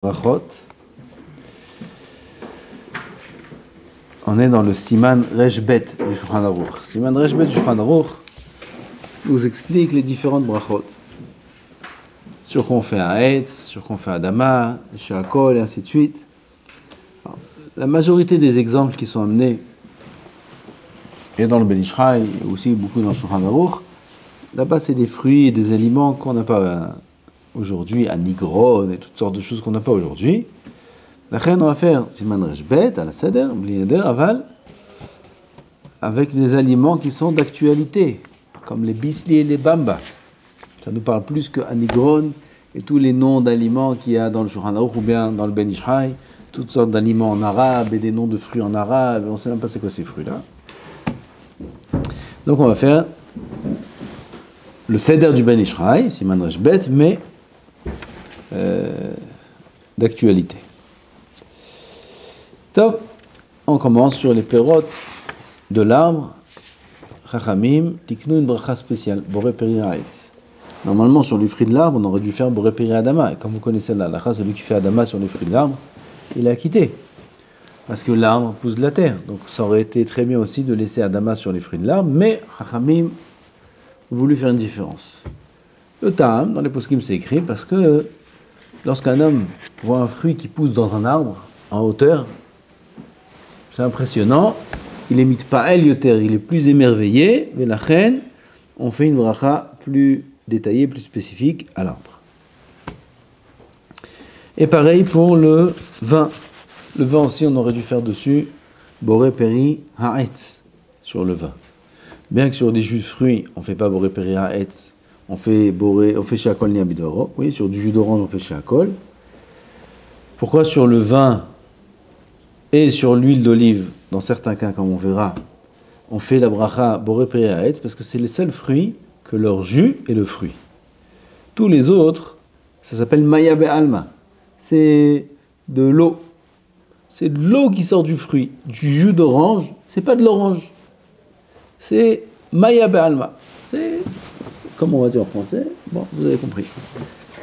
Brachot. On est dans le Siman Reshbet du Shulchan Aruch. Siman Reshbet du Shulchan Aruch nous explique les différentes brachot. Sur qu'on fait à Etz, sur qu'on fait à Adama, chez Akol et ainsi de suite. Alors, la majorité des exemples qui sont amenés, et dans le Ben Ish Chai, et aussi beaucoup dans le Shulchan Aruch, là-bas c'est des fruits et des aliments qu'on n'a pas aujourd'hui, à Nigron et toutes sortes de choses qu'on n'a pas aujourd'hui. La reine, on va faire Siman Reshbet, à la Seder, Blieder, Aval, avec des aliments qui sont d'actualité, comme les bisli et les bamba. Ça nous parle plus que Nigron et tous les noms d'aliments qu'il y a dans le Shulchan Aruch ou bien dans le Ben Ish Chai, toutes sortes d'aliments en arabe et des noms de fruits en arabe, on ne sait même pas c'est quoi ces fruits-là. Donc on va faire le Seder du Ben Ish Chai, Siman Reshbet, mais d'actualité. Top, on commence sur les pérotes de l'arbre. Chachamim, tiknu une bracha spéciale, boré peri ha'etz. Normalement, sur les fruits de l'arbre, on aurait dû faire boré peri adama. Et comme vous connaissez la halakha, celui qui fait adama sur les fruits de l'arbre, il a quitté. Parce que l'arbre pousse de la terre. Donc ça aurait été très bien aussi de laisser adama sur les fruits de l'arbre, mais Chachamim a voulu faire une différence. Le Ta'am, dans les poskim, c'est écrit parce que lorsqu'un homme voit un fruit qui pousse dans un arbre, en hauteur, c'est impressionnant, il émite pas el yoter, il est plus émerveillé, mais la reine, on fait une bracha plus détaillée, plus spécifique à l'arbre. Et pareil pour le vin. Le vin aussi, on aurait dû faire dessus boré peri ha'etz, sur le vin. Bien que sur des jus de fruits, on ne fait pas boré peri ha'etz, on fait chez Akol ni Abidoro. Oui, sur du jus d'orange, on fait chez Akol. Pourquoi sur le vin et sur l'huile d'olive, dans certains cas, comme on verra, on fait la bracha boré peri ha'etz, parce que c'est les seuls fruits que leur jus est le fruit. Tous les autres, ça s'appelle maya be'alma. C'est de l'eau. C'est de l'eau qui sort du fruit. Du jus d'orange, c'est pas de l'orange. C'est maya be'alma. C'est, comme on va dire en français, bon, vous avez compris.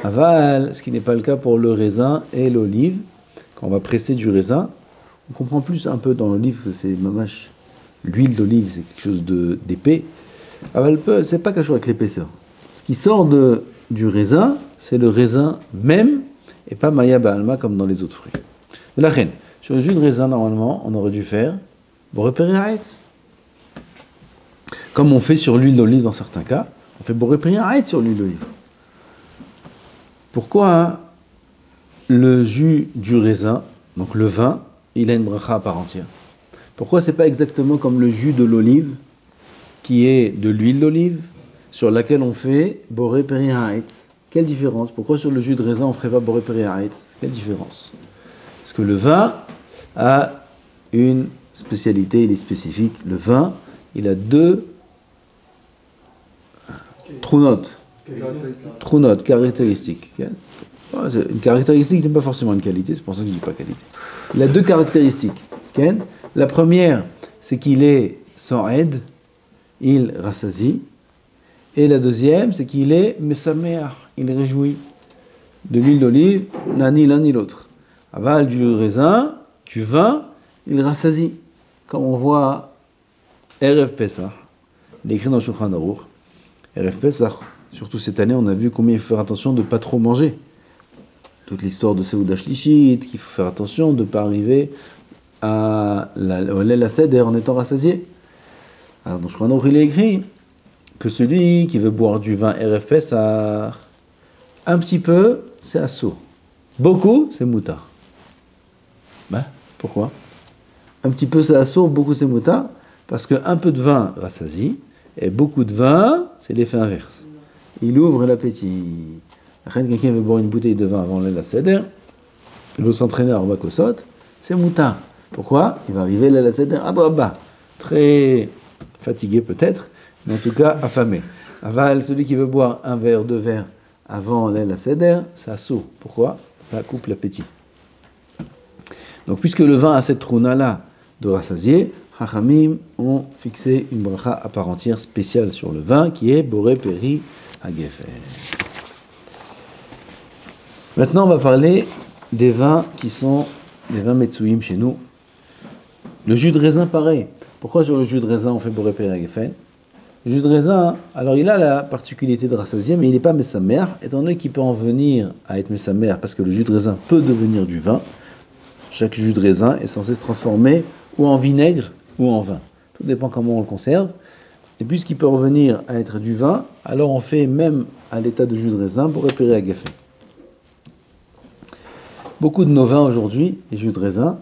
Aval, ce qui n'est pas le cas pour le raisin et l'olive. Quand on va presser du raisin, on comprend plus un peu dans l'olive que c'est mamache. L'huile d'olive, c'est quelque chose d'épais. Aval, c'est pas quelque chose avec l'épaisseur. Ce qui sort du raisin, c'est le raisin même, et pas maya ba'alma comme dans les autres fruits. Mais la reine, sur le jus de raisin, normalement, on aurait dû faire boré peri ha'etz. Comme on fait sur l'huile d'olive dans certains cas, on fait boré peri ha'etz sur l'huile d'olive. Pourquoi le jus du raisin, donc le vin, il a une bracha à part entière? Pourquoi c'est pas exactement comme le jus de l'olive, qui est de l'huile d'olive, sur laquelle on fait boré peri ha'etz? Quelle différence? Pourquoi sur le jus de raisin on ne ferait pas boré peri ha'etz? Quelle différence? Parce que le vin a une spécialité, il est spécifique. Le vin, il a deux trounotes, caractéristiques. Une caractéristique n'est pas forcément une qualité, c'est pour ça que je ne dis pas qualité. Il a deux caractéristiques. La première, c'est qu'il est sans aide, il rassasie. Et la deuxième, c'est qu'il est mesameach, il réjouit. De l'huile d'olive, ni l'un ni l'autre. Aval du raisin, du vin, il rassasie. Comme on voit Erev Pesach, il est écrit dans le Shulchan Aruch. Erev Pesach, surtout cette année, on a vu combien il faut faire attention de ne pas trop manger. Toute l'histoire de Seuda Shlishit, qu'il faut faire attention de ne pas arriver à la Seder en étant rassasié. Alors dans le Shulchan Aruch, il est écrit que celui qui veut boire du vin Erev Pesach, un petit peu, c'est assaut. Beaucoup, c'est moutard. Ben, pourquoi? Un petit peu, c'est assaut, beaucoup, c'est moutard. Parce qu'un peu de vin rassasie, et beaucoup de vin, c'est l'effet inverse. Il ouvre l'appétit. Quelqu'un veut boire une bouteille de vin avant la Seder, il veut s'entraîner à Robakosot, c'est moutard. Pourquoi? Il va arriver la Seder à bas, très fatigué peut-être, mais en tout cas affamé. Aval, celui qui veut boire un verre, deux verres avant la Seder, ça saut. Pourquoi? Ça coupe l'appétit. Donc puisque le vin a cette trouna-là de rassasier, Chachamim ont fixé une bracha à part entière spéciale sur le vin qui est boré peri ha'gefer. Maintenant on va parler des vins qui sont des vins Metsuim chez nous. Le jus de raisin, pareil. Pourquoi sur le jus de raisin on fait Boré Peri Agafen? Le jus de raisin, alors il a la particularité de rassasier, mais il n'est pas Messamer, étant donné qu'il peut en venir à être Messamer, parce que le jus de raisin peut devenir du vin. Chaque jus de raisin est censé se transformer ou en vinaigre ou en vin. Tout dépend comment on le conserve. Et puisqu'il peut revenir à être du vin, alors on fait même à l'état de jus de raisin pour repérer à Agafen. Beaucoup de nos vins aujourd'hui, les jus de raisin,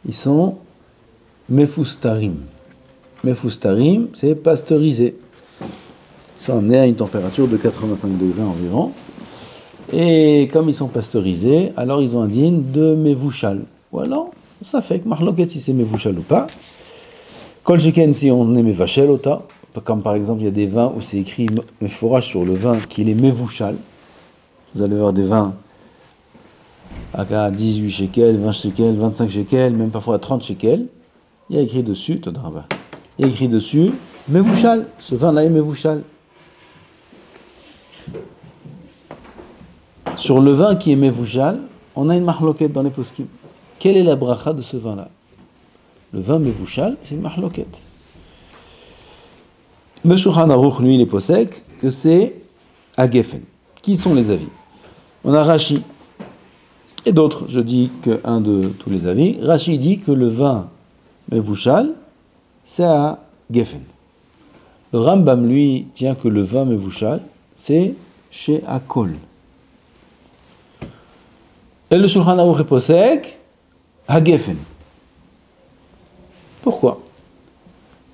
ils sont mefustarim. Mefustarim, c'est pasteurisé. Ils sont amenés à une température de 85 degrés environ. Et comme ils sont pasteurisés, alors ils ont un digne de mevouchal. Ou alors, ça fait que marloquet si c'est mevouchal ou pas. Kol sheken si on est mevachel ota. Comme par exemple, il y a des vins où c'est écrit forage sur le vin qu'il est mevouchal. Vous allez voir des vins à 18 shekels, 20 shekels, 25 shekels, même parfois à 30 shekels. Il y a écrit dessus, il y a écrit dessus, mevouchal. Ce vin-là est mevouchal. Sur le vin qui est mevouchal, on a une marloquette dans les poskim. Quelle est la bracha de ce vin-là? Le vin mevouchal, c'est une marloquette. Le Shulchan Aruch, lui, il est posek que c'est Agafen. Qui sont les avis? On a Rashi et d'autres. Je dis qu'un de tous les avis. Rashi dit que le vin mevouchal, c'est à Geffen. Le Rambam, lui, tient que le vin mevouchal, c'est chez Akol. Et le Shulchan Aruch est posek à Geffen. Pourquoi?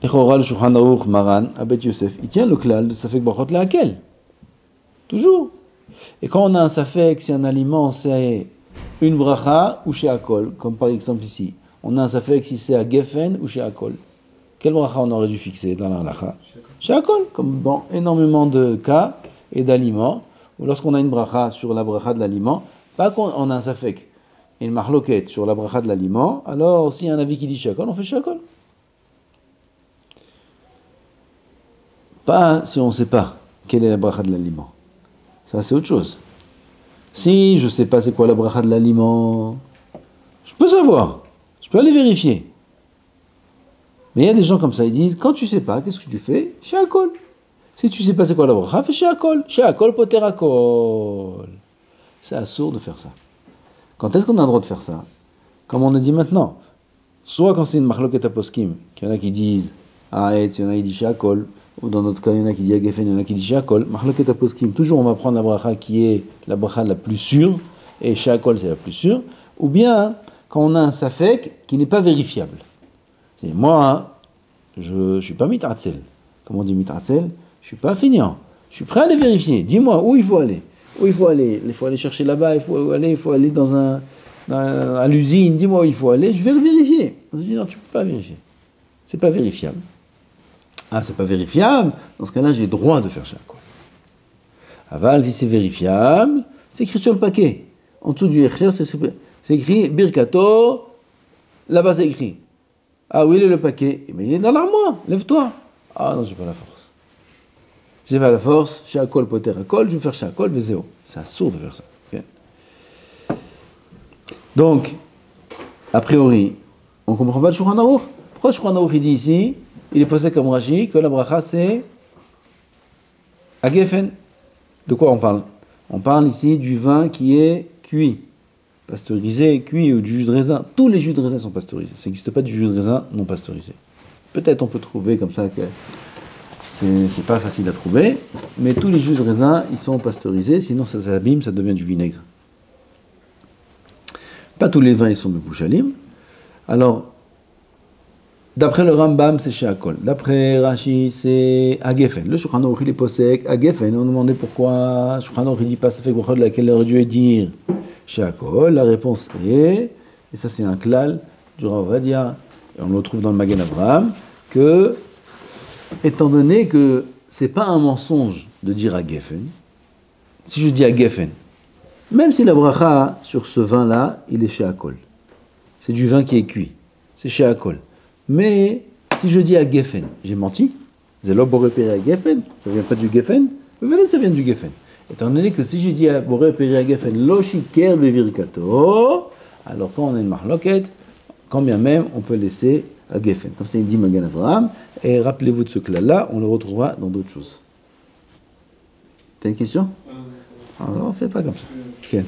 Le Shulchan Aruch Maran, Abet Yosef, il tient le klal de Safek Brachot Lehakel. Toujours. Et quand on a un Safek, si un aliment c'est une bracha ou chez Akol, comme par exemple ici, on a un Safek si c'est à Geffen ou chez Akol. Quelle bracha on aurait dû fixer dans la halacha? Chez Akol, comme dans énormément de cas et d'aliments, où lorsqu'on a une bracha sur la bracha de l'aliment, pas qu'on a un Safek, une marloquette sur la bracha de l'aliment, alors s'il y a un avis qui dit chez Akol, on fait chez Akol. Pas si on ne sait pas quelle est la bracha de l'aliment. Ça, c'est autre chose. Si je ne sais pas c'est quoi la bracha de l'aliment, je peux savoir. Je peux aller vérifier. Mais il y a des gens comme ça, ils disent, quand tu ne sais pas, qu'est-ce que tu fais? Chez Akol. Si tu ne sais pas c'est quoi la bracha, fais chez Akol. Chez Akol, poter Akol. C'est assourd de faire ça. Quand est-ce qu'on a le droit de faire ça? Comme on a dit maintenant. Soit quand c'est une marloquet aposkim, qu'il y en a qui disent, il y en a qui disent chez Akol. Ou dans notre cas, il y en a qui disent Agafen, il y en a qui disent Shakol. Marloket aposkim, toujours on va prendre la bracha qui est la bracha la plus sûre, et Shakol c'est la plus sûre. Ou bien, quand on a un safek qui n'est pas vérifiable. C'est moi, je ne suis pas mitratzel. Comme on dit mitratzel, je ne suis pas feignant. Je suis prêt à les vérifier. Dis-moi où il faut aller. Où il faut aller. Il faut aller chercher là-bas, il faut aller à l'usine. Dis-moi où il faut aller, je vais le vérifier. On se dit non, tu ne peux pas vérifier. C'est pas vérifiable. Ah, c'est pas vérifiable, dans ce cas-là, j'ai le droit de faire Shakol. Aval, si c'est vérifiable, c'est écrit sur le paquet. En dessous du Echer, c'est écrit Birkato, là-bas c'est écrit. Ah oui, il est le paquet. Mais il est dans l'armoire, lève-toi. Ah non, j'ai pas la force. J'ai pas la force, Shakol, poter, Akol, je vais faire Shakol, mais zéro. C'est assourd de faire ça. Okay. Donc, a priori, on ne comprend pas le Shulchan Aruch. Pourquoi le Shulchan Aruch il dit ici? Il est posé comme Rashi que la bracha c'est à Geffen. De quoi on parle? On parle ici du vin qui est cuit, pasteurisé, cuit ou du jus de raisin. Tous les jus de raisin sont pasteurisés. Ça n'existe pas du jus de raisin non pasteurisé. Peut-être on peut trouver comme ça que c'est pas facile à trouver, mais tous les jus de raisin ils sont pasteurisés, sinon ça s'abîme, ça devient du vinaigre. Pas tous les vins ils sont mevouchalim. Alors d'après le Rambam, c'est chez Akol. D'après Rashi, c'est à Geffen. Le Shulchan Aruch, il est posek à Geffen. On demandait pourquoi le Shulchan Aruch, il dit pas ça fait quoi de laquelle aurait dû dire chez Akol. La réponse est, et ça c'est un klal du Rav Ovadia, et on le trouve dans le Magen Avraham, que, étant donné que c'est pas un mensonge de dire à Geffen, si je dis à Geffen, même si la bracha sur ce vin-là, il est chez Akol. C'est du vin qui est cuit. C'est chez Akol. Mais si je dis à Geffen, j'ai menti. Zelo Boré Peri à Geffen, ça vient pas du Geffen. Mais ça vient du Geffen. Étant donné que si j'ai dit à Boré Peri Geffen lo shiker bevirkato, alors quand on a une marloquette, quand bien même on peut laisser à Geffen. Comme ça il dit Magan Avraham, et rappelez-vous de ce clan-là, on le retrouvera dans d'autres choses. T'as une question? Alors on ne fait pas comme ça. Okay.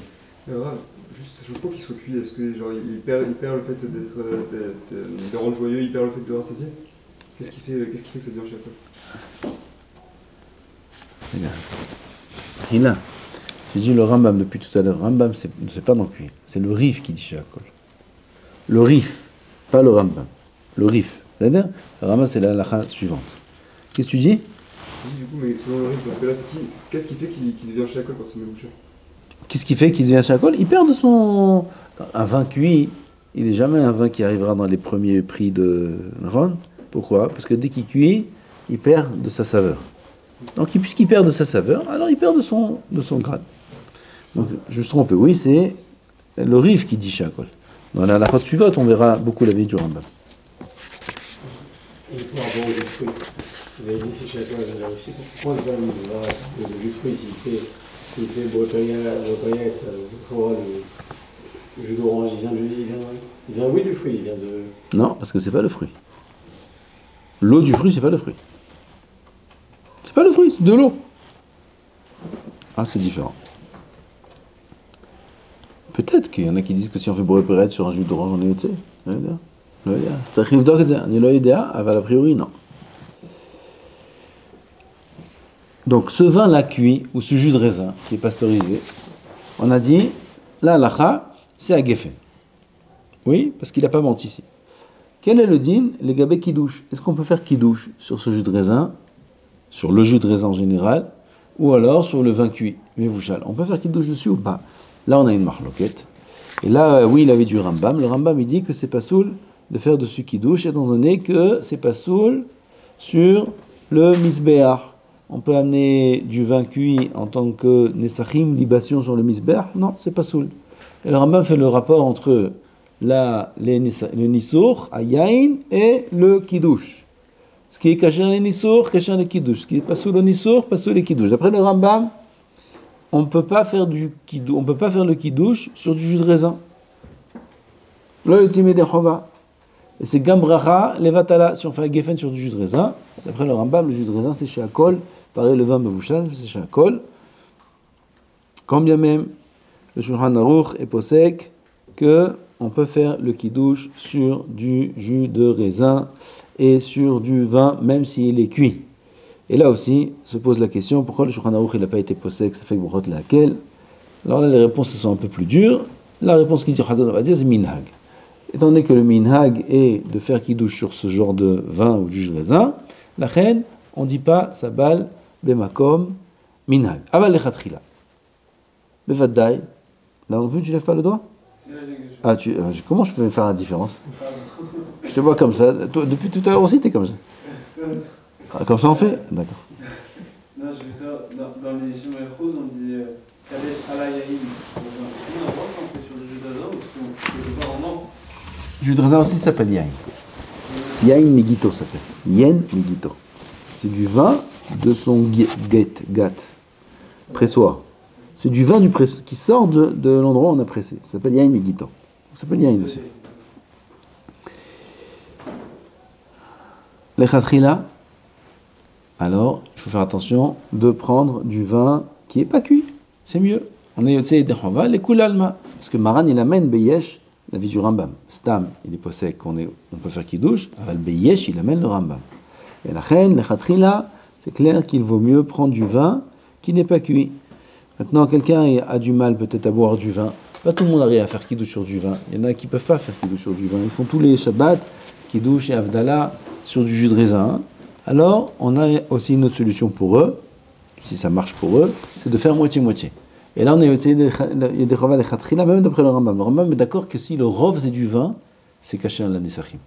Juste, je trouve qu'il soit cuit. Est-ce que genre il perd le fait de rendre joyeux, il perd le fait de rassasier? Qu'est-ce qui fait que ça devient chez Regarde. Là, j'ai dit le Rambam depuis tout à l'heure. Rambam, c'est pas dans le cuir. C'est le Rif qui dit chez Akol. Le Rif, pas le Rambam. Le Rif. C'est-à-dire, le Rambam, c'est la halakha suivante. Qu'est-ce que tu dis? Du coup, mais selon le Rif, là, qu'est-ce qui fait qu'il devient chez Akol quand c'est mébouché? Qu'est-ce qui fait qu'il devient chez Akol? Il perd de son. Un vin cuit, il n'est jamais un vin qui arrivera dans les premiers prix de Ron. Pourquoi? Parce que dès qu'il cuit, il perd de sa saveur. Donc, puisqu'il perd de sa saveur, alors il perd de son grade. Donc, je me trompe, oui, c'est le Rif qui dit Shakol. Dans la halakha suivante, on verra beaucoup la vie du Rambam. Et par rapport aux jus de fruits, vous avez dit si Shakol avait réussi, pourquoi le jus de fruits, s'il fait Bretagne, ça fera le jus d'orange, il vient oui du fruit, il vient de... Non, parce que c'est pas le fruit. L'eau du fruit, c'est pas le fruit. C'est pas le fruit, c'est de l'eau. Ah, c'est différent. Peut-être qu'il y en a qui disent que si on fait bourré perette sur un jus d'orange, on est au-dessus. Ça arrive donc, on est l'idéal, a priori, non. Donc, ce vin-là cuit, ou ce jus de raisin qui est pasteurisé, on a dit, la halakha, c'est à Geffen. Oui, parce qu'il n'a pas menti ici. Quel est le din? Les gabé kidouche. Est-ce qu'on peut faire kidouche sur ce jus de raisin, sur le jus de raisin en général, ou alors sur le vin cuit, mévouchal? On peut faire kidouche dessus ou pas? Là, on a une marloquette. Et là, oui, il avait du Rambam. Le Rambam, il dit que c'est pas soul de faire dessus kidouche, étant donné que c'est pas soul sur le misbéach. On peut amener du vin cuit en tant que nesachim, libation sur le misbéach. Non, c'est pas soul. Et le Rambam fait le rapport entre le nisour, ayayin, et le kidouche. Ce qui est caché dans les nisour, caché dans les kidouche. Ce qui est pas sous le nisour, pas sous les kidouche. D'après le Rambam, on ne peut pas faire le kidouche sur du jus de raisin. Lo yotzime de chova. Et c'est gambracha levatala. Si on fait un geffen sur du jus de raisin, d'après le Rambam, le jus de raisin c'est chez Akol. Pareil, le vin mevouchal, c'est chez Akol. Quand bien même, le Shulchan Aruch est posek que on peut faire le kidouche sur du jus de raisin et sur du vin, même s'il est cuit. Et là aussi, se pose la question, pourquoi le Shulchan Aruch n'a pas été posek, ça fait que brot laquelle? Alors là, les réponses sont un peu plus dures. La réponse qui dit Chazal, on va dire, c'est minhag. Étant donné que le minhag est de faire kidouche sur ce genre de vin ou du jus de raisin, la reine, on ne dit pas sabal bemakom minhag. Aval lechatchila. Bevadai. Là non plus, tu lèves pas le doigt? Ah, comment je peux faire la différence? Je te vois comme ça. Toi, depuis tout à l'heure aussi, t'es comme ça. Ah, comme ça on fait? D'accord. Non, je veux savoir, dans les Shemay Rose, on dit Kadesh Alayaïn. On fait sur le jus de raisin ou est-ce qu'on peut pas en ordre? Le jus de raisin aussi s'appelle yain. Yain Megito s'appelle. Yen Megito. C'est du vin de son gat, pressoir. C'est du vin qui sort de l'endroit où on a pressé. Ça s'appelle yain Megito. Ça s'appelle yain aussi. Les khatrila, alors il faut faire attention de prendre du vin qui n'est pas cuit. C'est mieux. On est yotzei dechova, les kulalma. Parce que Maran, il amène Beyesh, la vie du Rambam. Stam, il est possède on peut faire kidouche. Aval Beyesh, il amène le Rambam. Et la reine, les khatrila, c'est clair qu'il vaut mieux prendre du vin qui n'est pas cuit. Maintenant, quelqu'un a du mal peut-être à boire du vin. Pas tout le monde arrive à faire kidouche sur du vin. Il y en a qui ne peuvent pas faire kidouche sur du vin. Ils font tous les shabbats, kidouche et avdallah sur du jus de raisin. Alors, on a aussi une autre solution pour eux, si ça marche pour eux, c'est de faire moitié-moitié. Et là, on a essayé des chava les khatrila, même d'après le Rambam. Le Rambam est d'accord que si le rov c'est du vin, c'est caché à la nesachim.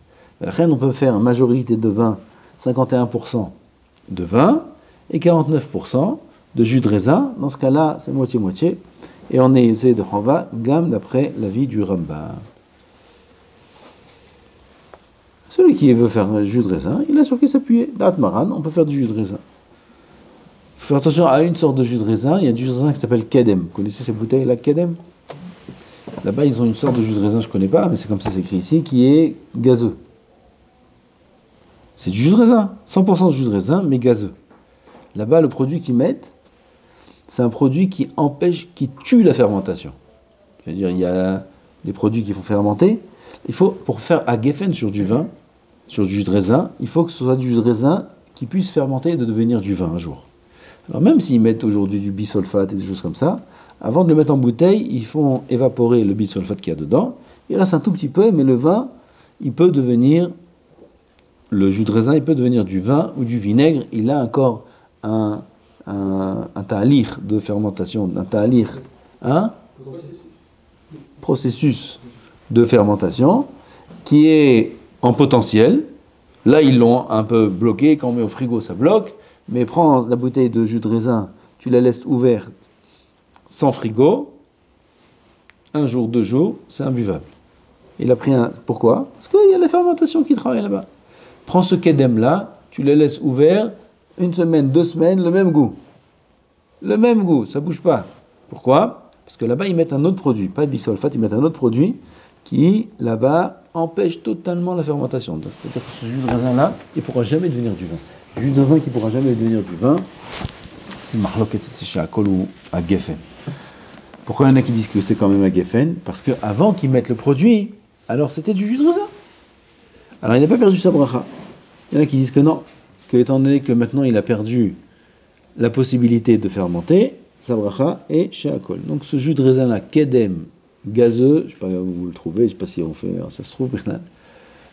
La reine, on peut faire une majorité de vin, 51% de vin et 49% de jus de raisin. Dans ce cas-là, c'est moitié-moitié. Et on est essayé de chava, gamme d'après l'avis du Rambam. Celui qui veut faire un jus de raisin, il a sur qui s'appuyer. D'At Maran, on peut faire du jus de raisin. faut faire attention à une sorte de jus de raisin. Il y a du jus de raisin qui s'appelle Kedem. Vous connaissez ces bouteilles-là, Kedem? Là-bas, ils ont une sorte de jus de raisin, je ne connais pas, mais c'est comme ça c'est écrit ici, qui est gazeux. C'est du jus de raisin, 100% de jus de raisin, mais gazeux. Là-bas, le produit qu'ils mettent, c'est un produit qui empêche, qui tue la fermentation. C'est-à-dire, il y a des produits qui font fermenter. Il faut, pour faire à Geffen sur du vin, sur du jus de raisin, il faut que ce soit du jus de raisin qui puisse fermenter et de devenir du vin un jour. Alors même s'ils mettent aujourd'hui du bisulfate et des choses comme ça, avant de le mettre en bouteille, ils font évaporer le bisulfate qu'il y a dedans. Il reste un tout petit peu, mais le vin, il peut devenir, le jus de raisin, il peut devenir du vin ou du vinaigre. Il a encore un ta'alir de fermentation, un ta'alir, processus de fermentation qui est en potentiel. Là, ils l'ont un peu bloqué. Quand on met au frigo, ça bloque. Mais prends la bouteille de jus de raisin, tu la laisses ouverte sans frigo. Un jour, 2 jours, c'est imbuvable. Il a pris un... Pourquoi? Parce qu'il y a la fermentation qui travaille là-bas. Prends ce kedem-là, tu le laisses ouvert 1 semaine, 2 semaines, le même goût. Le même goût, ça ne bouge pas. Pourquoi? Parce que là-bas, ils mettent un autre produit. Pas de bisulfate, ils mettent un autre produit qui, là-bas, empêche totalement la fermentation. C'est-à-dire que ce jus de raisin-là, il ne pourra jamais devenir du vin. Le jus de raisin qui ne pourra jamais devenir du vin, c'est marloquet, c'est chez Akol ou à Geffen. Pourquoi il y en a qui disent que c'est quand même à Geffen? Parce qu'avant qu'ils mettent le produit, alors c'était du jus de raisin. Alors il n'a pas perdu sa bracha. Il y en a qui disent que non, que étant donné que maintenant il a perdu la possibilité de fermenter, sa bracha est chez Akol. Donc ce jus de raisin-là, Kedem, gazeux, je ne sais pas où vous le trouvez, je ne sais pas si on fait, ça se trouve,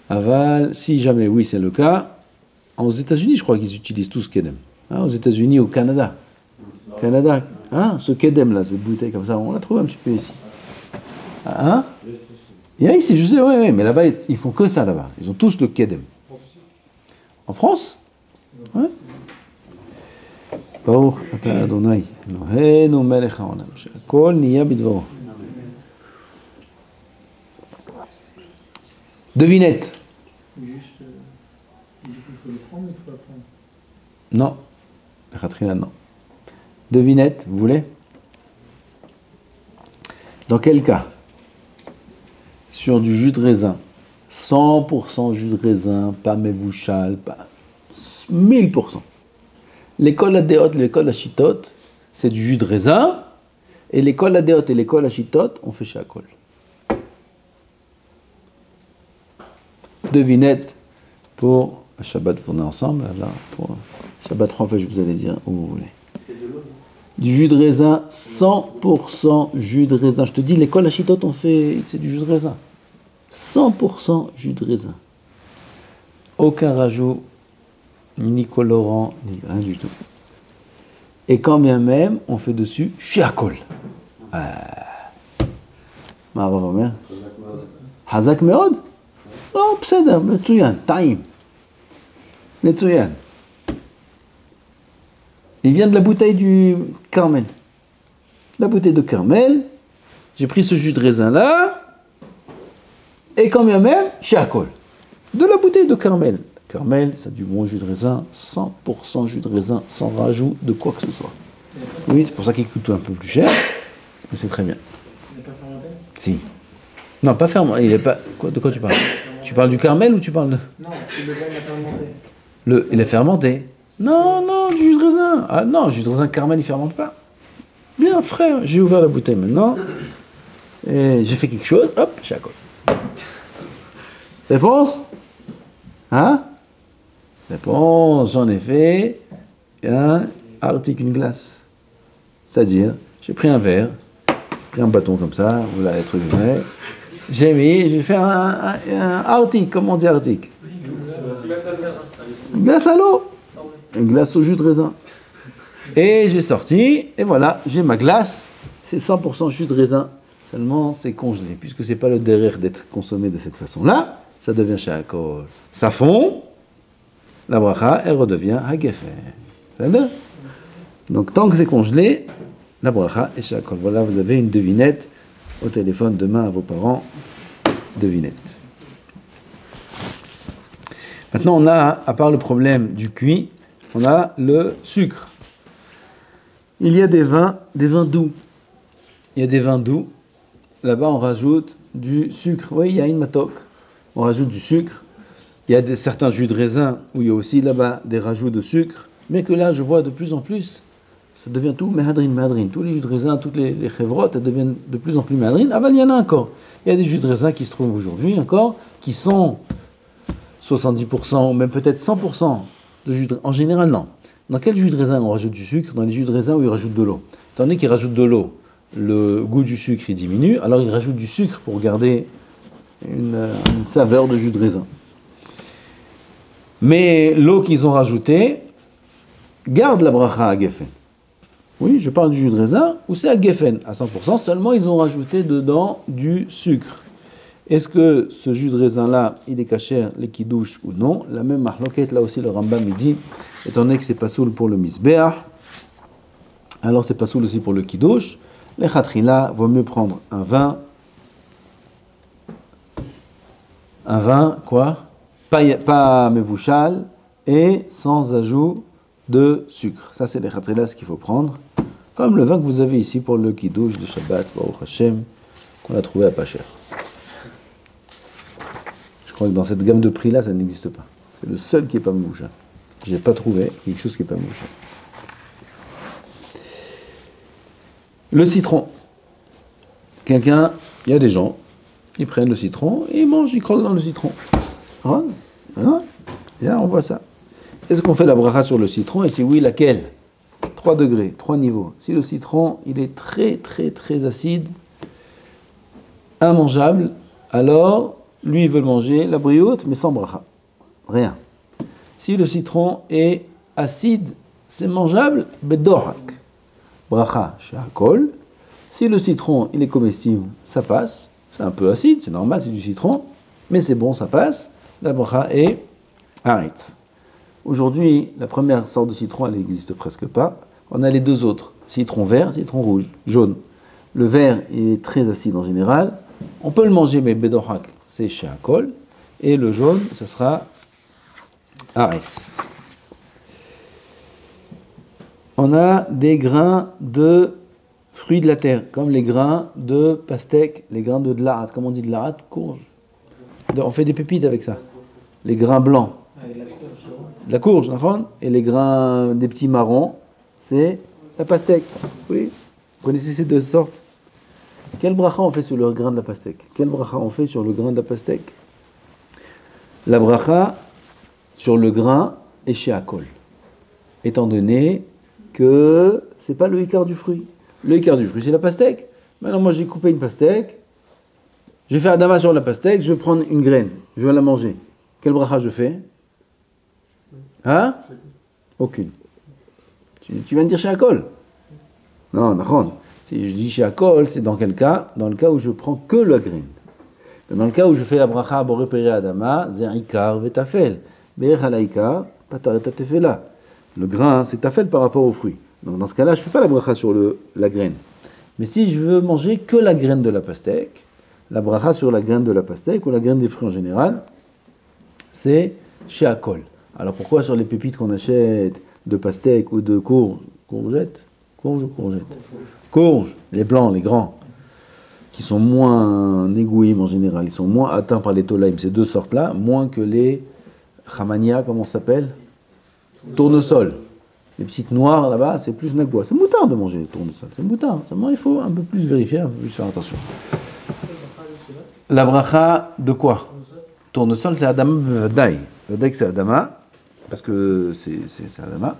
aval, si jamais oui c'est le cas, aux États-Unis je crois qu'ils utilisent tous Kedem. Aux États-Unis, au Canada. Canada, ce Kedem là, cette bouteille comme ça, on la trouve un petit peu ici. Il y a ici, je sais, ouais, mais là-bas, ils font que ça là-bas. Ils ont tous le Kedem. En France? Ouais. Baruch ata Adonai, Eloheinu melech haolam, she'akol niya bidvaro. Devinette. Juste, du coup, il faut le prendre ou il faut la prendre? Non. Khatrina, non. Devinette, vous voulez? Dans quel cas? Sur du jus de raisin, 100% jus de raisin, pas mevouchal, pas 1000%. L'école Adéot, l'école Achitot, c'est du jus de raisin, et l'école Adéot et l'école Achitot, on fait chez Akol. Devinette pour Shabbat, on est ensemble, là, pour Shabbat Rafesh, vous allez dire où vous voulez. Du jus de raisin, 100% jus de raisin. Je te dis, l'école Achitot, on fait, c'est du jus de raisin. 100% jus de raisin. Aucun rajout, ni colorant, ni rien du tout. Et quand bien même, on fait dessus chez Akol. Hazak meod? Oh, בסדר, מצוין, טעים. מצוין. Il vient de la bouteille du Carmel. La bouteille de Carmel, j'ai pris ce jus de raisin là, et quand bien même, chez Akol. De la bouteille de Carmel. Carmel, c'est du bon jus de raisin, 100% jus de raisin, sans rajout de quoi que ce soit. Oui, c'est pour ça qu'il coûte un peu plus cher, mais c'est très bien. Il n'est pas fermenté? Si. Non, pas fermenté. Il est pas. De quoi tu parles? Tu parles du Carmel ou tu parles de. Non, le vin n'est pas fermenté. Il est fermenté. Non, du jus de raisin. Ah non, jus de raisin Carmel, il ne fermente pas. Bien, frère, j'ai ouvert la bouteille maintenant. Et j'ai fait quelque chose, hop, chez Akol. Réponse? Réponse, j'en ai fait un article, une glace. C'est-à-dire, j'ai pris un verre, pris un bâton comme ça, voilà les trucs vrais. J'ai fait un article, comment on dit article? Une glace à l'eau. Une glace au jus de raisin. Et j'ai sorti, et voilà, j'ai ma glace, c'est 100% jus de raisin. Seulement, c'est congelé. Puisque c'est pas le derrière d'être consommé de cette façon-là, ça devient chez Akol. Ça fond, la bracha, elle redevient Hagefen. Donc, tant que c'est congelé, la bracha est chez Akol. Voilà, vous avez une devinette au téléphone demain à vos parents. Devinette. Maintenant, on a, à part le problème du cuit, on a le sucre. Il y a des vins doux. Il y a des vins doux. Là-bas, on rajoute du sucre. Oui, il y a une matok. On rajoute du sucre. Il y a certains jus de raisin où il y a aussi là-bas des rajouts de sucre. Mais que là, je vois de plus en plus, ça devient tout mehadrin. Tous les jus de raisin, toutes les chevrottes, elles deviennent de plus en plus mehadrin. Ah ben, il y en a encore. Il y a des jus de raisin qui se trouvent aujourd'hui encore, qui sont 70% ou même peut-être 100% de jus de raisin. En général, non. Dans quel jus de raisin on rajoute du sucre? Dans les jus de raisin où ils rajoutent de l'eau. Étant donné qu'ils rajoutent de l'eau, le goût du sucre il diminue, alors ils rajoutent du sucre pour garder une saveur de jus de raisin. Mais l'eau qu'ils ont rajoutée garde la bracha à Geffen. Oui, je parle du jus de raisin où c'est à Geffen, à 100%, seulement ils ont rajouté dedans du sucre. Est-ce que ce jus de raisin-là, il est kasher, les kidouches ou non? La même mahloket, là aussi le Rambam il dit, étant donné que c'est pas soul pour le misbeach, alors c'est pas soul aussi pour le kidouche. Les khatrila, vaut mieux prendre un vin quoi? Pas mevouchal et sans ajout de sucre. Ça c'est les khatrila, ce qu'il faut prendre. Comme le vin que vous avez ici pour le kidouche de Shabbat, Baruch Hashem, qu'on a trouvé à pas cher. Je crois que dans cette gamme de prix là, ça n'existe pas. C'est le seul qui n'est pas mevouchal. Je n'ai pas trouvé quelque chose qui n'est pas mevouchal. Le citron. Il y a des gens, ils prennent le citron et ils mangent, ils croquent dans le citron. Hein? Et là, on voit ça. Est-ce qu'on fait la bracha sur le citron? Et si oui, laquelle? 3 degrés, 3 niveaux. Si le citron, il est très, très, très acide, immangeable, alors, lui, il veut le manger, la brioute, mais sans bracha. Rien. Si le citron est acide, c'est mangeable, bedorak. Bracha, shehakol. Si le citron, il est comestible, ça passe. C'est un peu acide, c'est normal, c'est du citron. Mais c'est bon, ça passe. La bracha est haritz. Aujourd'hui, la première sorte de citron, elle n'existe presque pas. On a les deux autres. Citron vert, citron rouge, jaune. Le vert, il est très acide en général. On peut le manger, mais bedorak, c'est shehakol. Et le jaune, ce sera haritz. On a des grains de fruits de la terre, comme les grains de pastèque, les grains de dlahat. Comment on dit dlahat? Courge. On fait des pépites avec ça. Les grains blancs. La courge, d'accord? Et les grains des petits marrons, c'est la pastèque. Oui. Vous connaissez ces deux sortes? Quel bracha on fait sur le grain de la pastèque? Quel bracha on fait sur le grain de la pastèque? La bracha sur le grain est shehakol. Étant donné que c'est pas le hikar du fruit. Le hikar du fruit, c'est la pastèque. Maintenant, moi, j'ai coupé une pastèque. Je vais faire adama sur la pastèque. Je vais prendre une graine. Je vais la manger. Quel bracha je fais? Hein? Aucune. Tu viens de dire shehakol? Non, d'accord. Si je dis shehakol, c'est dans quel cas? Dans le cas où je prends que la graine. Dans le cas où je fais la bracha boré péré adama, c'est hikar vetafel. Be'er halaikar, pataret tefela. Le grain, c'est tafel par rapport au fruit. Donc dans ce cas-là, je ne fais pas la bracha sur la graine. Mais si je veux manger que la graine de la pastèque, la bracha sur la graine de la pastèque ou la graine des fruits en général, c'est shehakol. Alors pourquoi sur les pépites qu'on achète de pastèque ou de courgette? Courge ou courgette? Courge, les blancs, les grands, qui sont moins négouïm en général, ils sont moins atteints par les tolaïm, ces deux sortes-là, moins que les chamania, comment ça s'appelle? Tournesol. Les petites noires là-bas, c'est plus nagbois. C'est moutard de manger les tournesols. C'est moutard. Seulement, il faut un peu plus vérifier, un peu plus faire attention. La bracha de quoi? Tournesol, c'est Adama Vadaï. Vadaï, c'est Adama, parce que c'est Adama.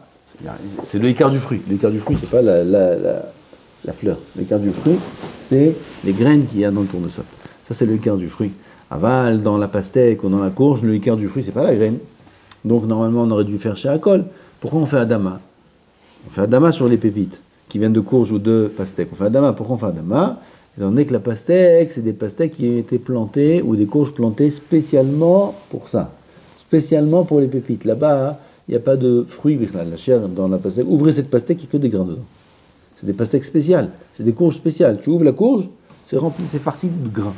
C'est le hikar du fruit. Le hikar du fruit, c'est pas la fleur. Le hikar du fruit, c'est les graines qu'il y a dans le tournesol. Ça, c'est le hikar du fruit. Aval, dans la pastèque ou dans la courge, le hikar du fruit, c'est pas la graine. Donc, normalement, on aurait dû faire shehakol. Pourquoi on fait Adama? On fait Adama sur les pépites, qui viennent de courge ou de pastèque. On fait Adama. Pourquoi on fait Adama? Étant donné que la pastèque, c'est des pastèques qui ont été plantées, ou des courges plantées spécialement pour ça. Spécialement pour les pépites. Là-bas, il n'y a pas de fruits, la chair dans la pastèque. Ouvrez cette pastèque, il n'y a que des grains dedans. C'est des pastèques spéciales. C'est des courges spéciales. Tu ouvres la courge, c'est rempli, c'est farci de grains.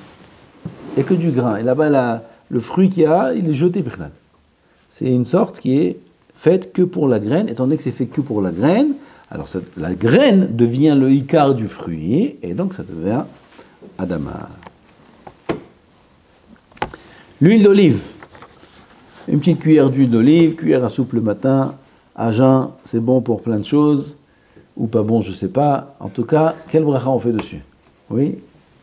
Il n'y a que du grain. Et là-bas, le fruit qu'il y a, il est jeté, c'est une sorte qui est faite que pour la graine. Étant donné que c'est fait que pour la graine, Alors la graine devient le ikar du fruit, et donc ça devient Adama. L'huile d'olive. Une petite cuillère d'huile d'olive, cuillère à soupe le matin, à jeun, c'est bon pour plein de choses, ou pas bon, je sais pas. En tout cas, quel bracha on fait dessus? Oui,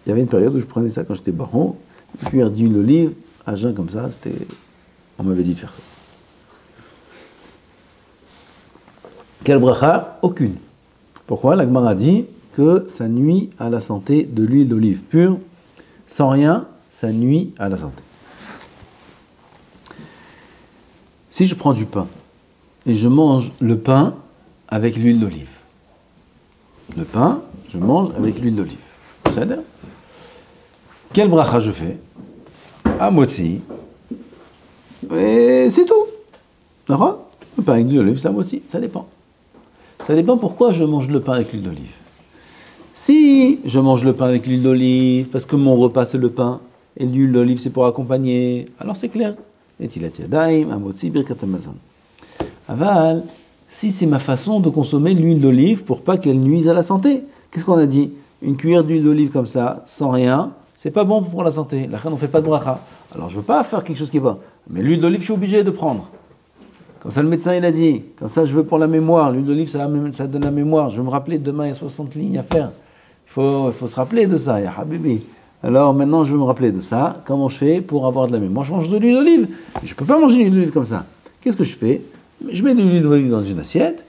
il y avait une période où je prenais ça quand j'étais baron, une cuillère d'huile d'olive, à jeun comme ça, on m'avait dit de faire ça. Quelle bracha? Aucune. Pourquoi? La Gemara dit que ça nuit à la santé de l'huile d'olive pure. Sans rien, ça nuit à la santé. Si je prends du pain et je mange le pain avec l'huile d'olive, le pain, je mange avec l'huile d'olive. C'est-à-dire, quel bracha je fais? À motzi. Et c'est tout. D'accord? Le pain avec l'huile d'olive, c'est à motzi. Ça dépend. Ça dépend pourquoi je mange le pain avec l'huile d'olive. Si je mange le pain avec l'huile d'olive, parce que mon repas c'est le pain, et l'huile d'olive c'est pour accompagner, alors c'est clair. Aval, si c'est ma façon de consommer l'huile d'olive pour pas qu'elle nuise à la santé, qu'est-ce qu'on a dit? Une cuillère d'huile d'olive comme ça, sans rien, c'est pas bon pour la santé. La reine, on fait pas de bracha. Alors je veux pas faire quelque chose qui est bon. Mais l'huile d'olive, je suis obligé de prendre. Comme ça, le médecin, il a dit. Comme ça, je veux pour la mémoire. L'huile d'olive, ça donne la mémoire. Je veux me rappeler, demain, il y a 60 lignes à faire. Il faut se rappeler de ça, ya habibi. Alors maintenant, je veux me rappeler de ça. Comment je fais pour avoir de la mémoire? Je mange de l'huile d'olive. Je ne peux pas manger de l'huile d'olive comme ça. Qu'est-ce que je fais? Je mets de l'huile d'olive dans une assiette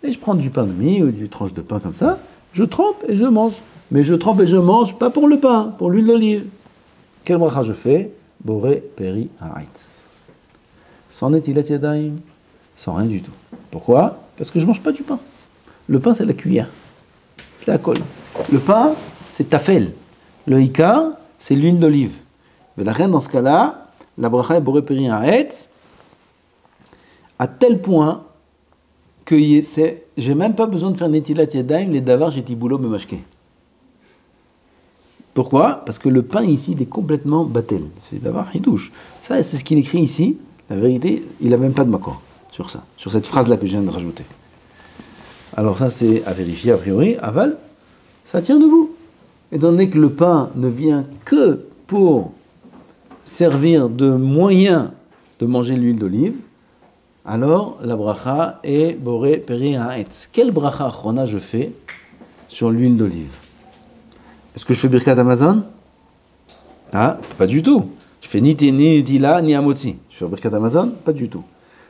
et je prends du pain de mie ou du tranche de pain comme ça. Je trempe et je mange. Mais je trempe et je mange pas pour le pain, pour l'huile d'olive. Quel bracha je fais? Boré peri ha'aitz. Sans netilat yadayim, sans rien du tout. Pourquoi? Parce que je ne mange pas du pain. Le pain, c'est la cuillère. C'est la colle. Le pain, c'est tafel. Le ikar, c'est l'huile d'olive. Mais la reine, dans ce cas-là, la bracha est boré peri ha'aitz, à tel point que j'ai même pas besoin de faire netilat yadayim, les davar j'ai tiboulot memashke. Pourquoi? Parce que le pain ici, il est complètement batel. C'est davar hidouche. Ça, c'est ce qu'il écrit ici. La vérité, il n'a même pas de makor sur ça, sur cette phrase-là que je viens de rajouter. Alors ça, c'est à vérifier a priori. Aval, ça tient debout. Étant donné que le pain ne vient que pour servir de moyen de manger l'huile d'olive, alors la bracha est boré peri ha'etz. Quelle bracha achrona je fais sur l'huile d'olive? Est-ce que je fais birkat Amazon? Ah, pas du tout. Je fais ni tila, ni amotzi. Je fais birkat Amazon? Pas du tout.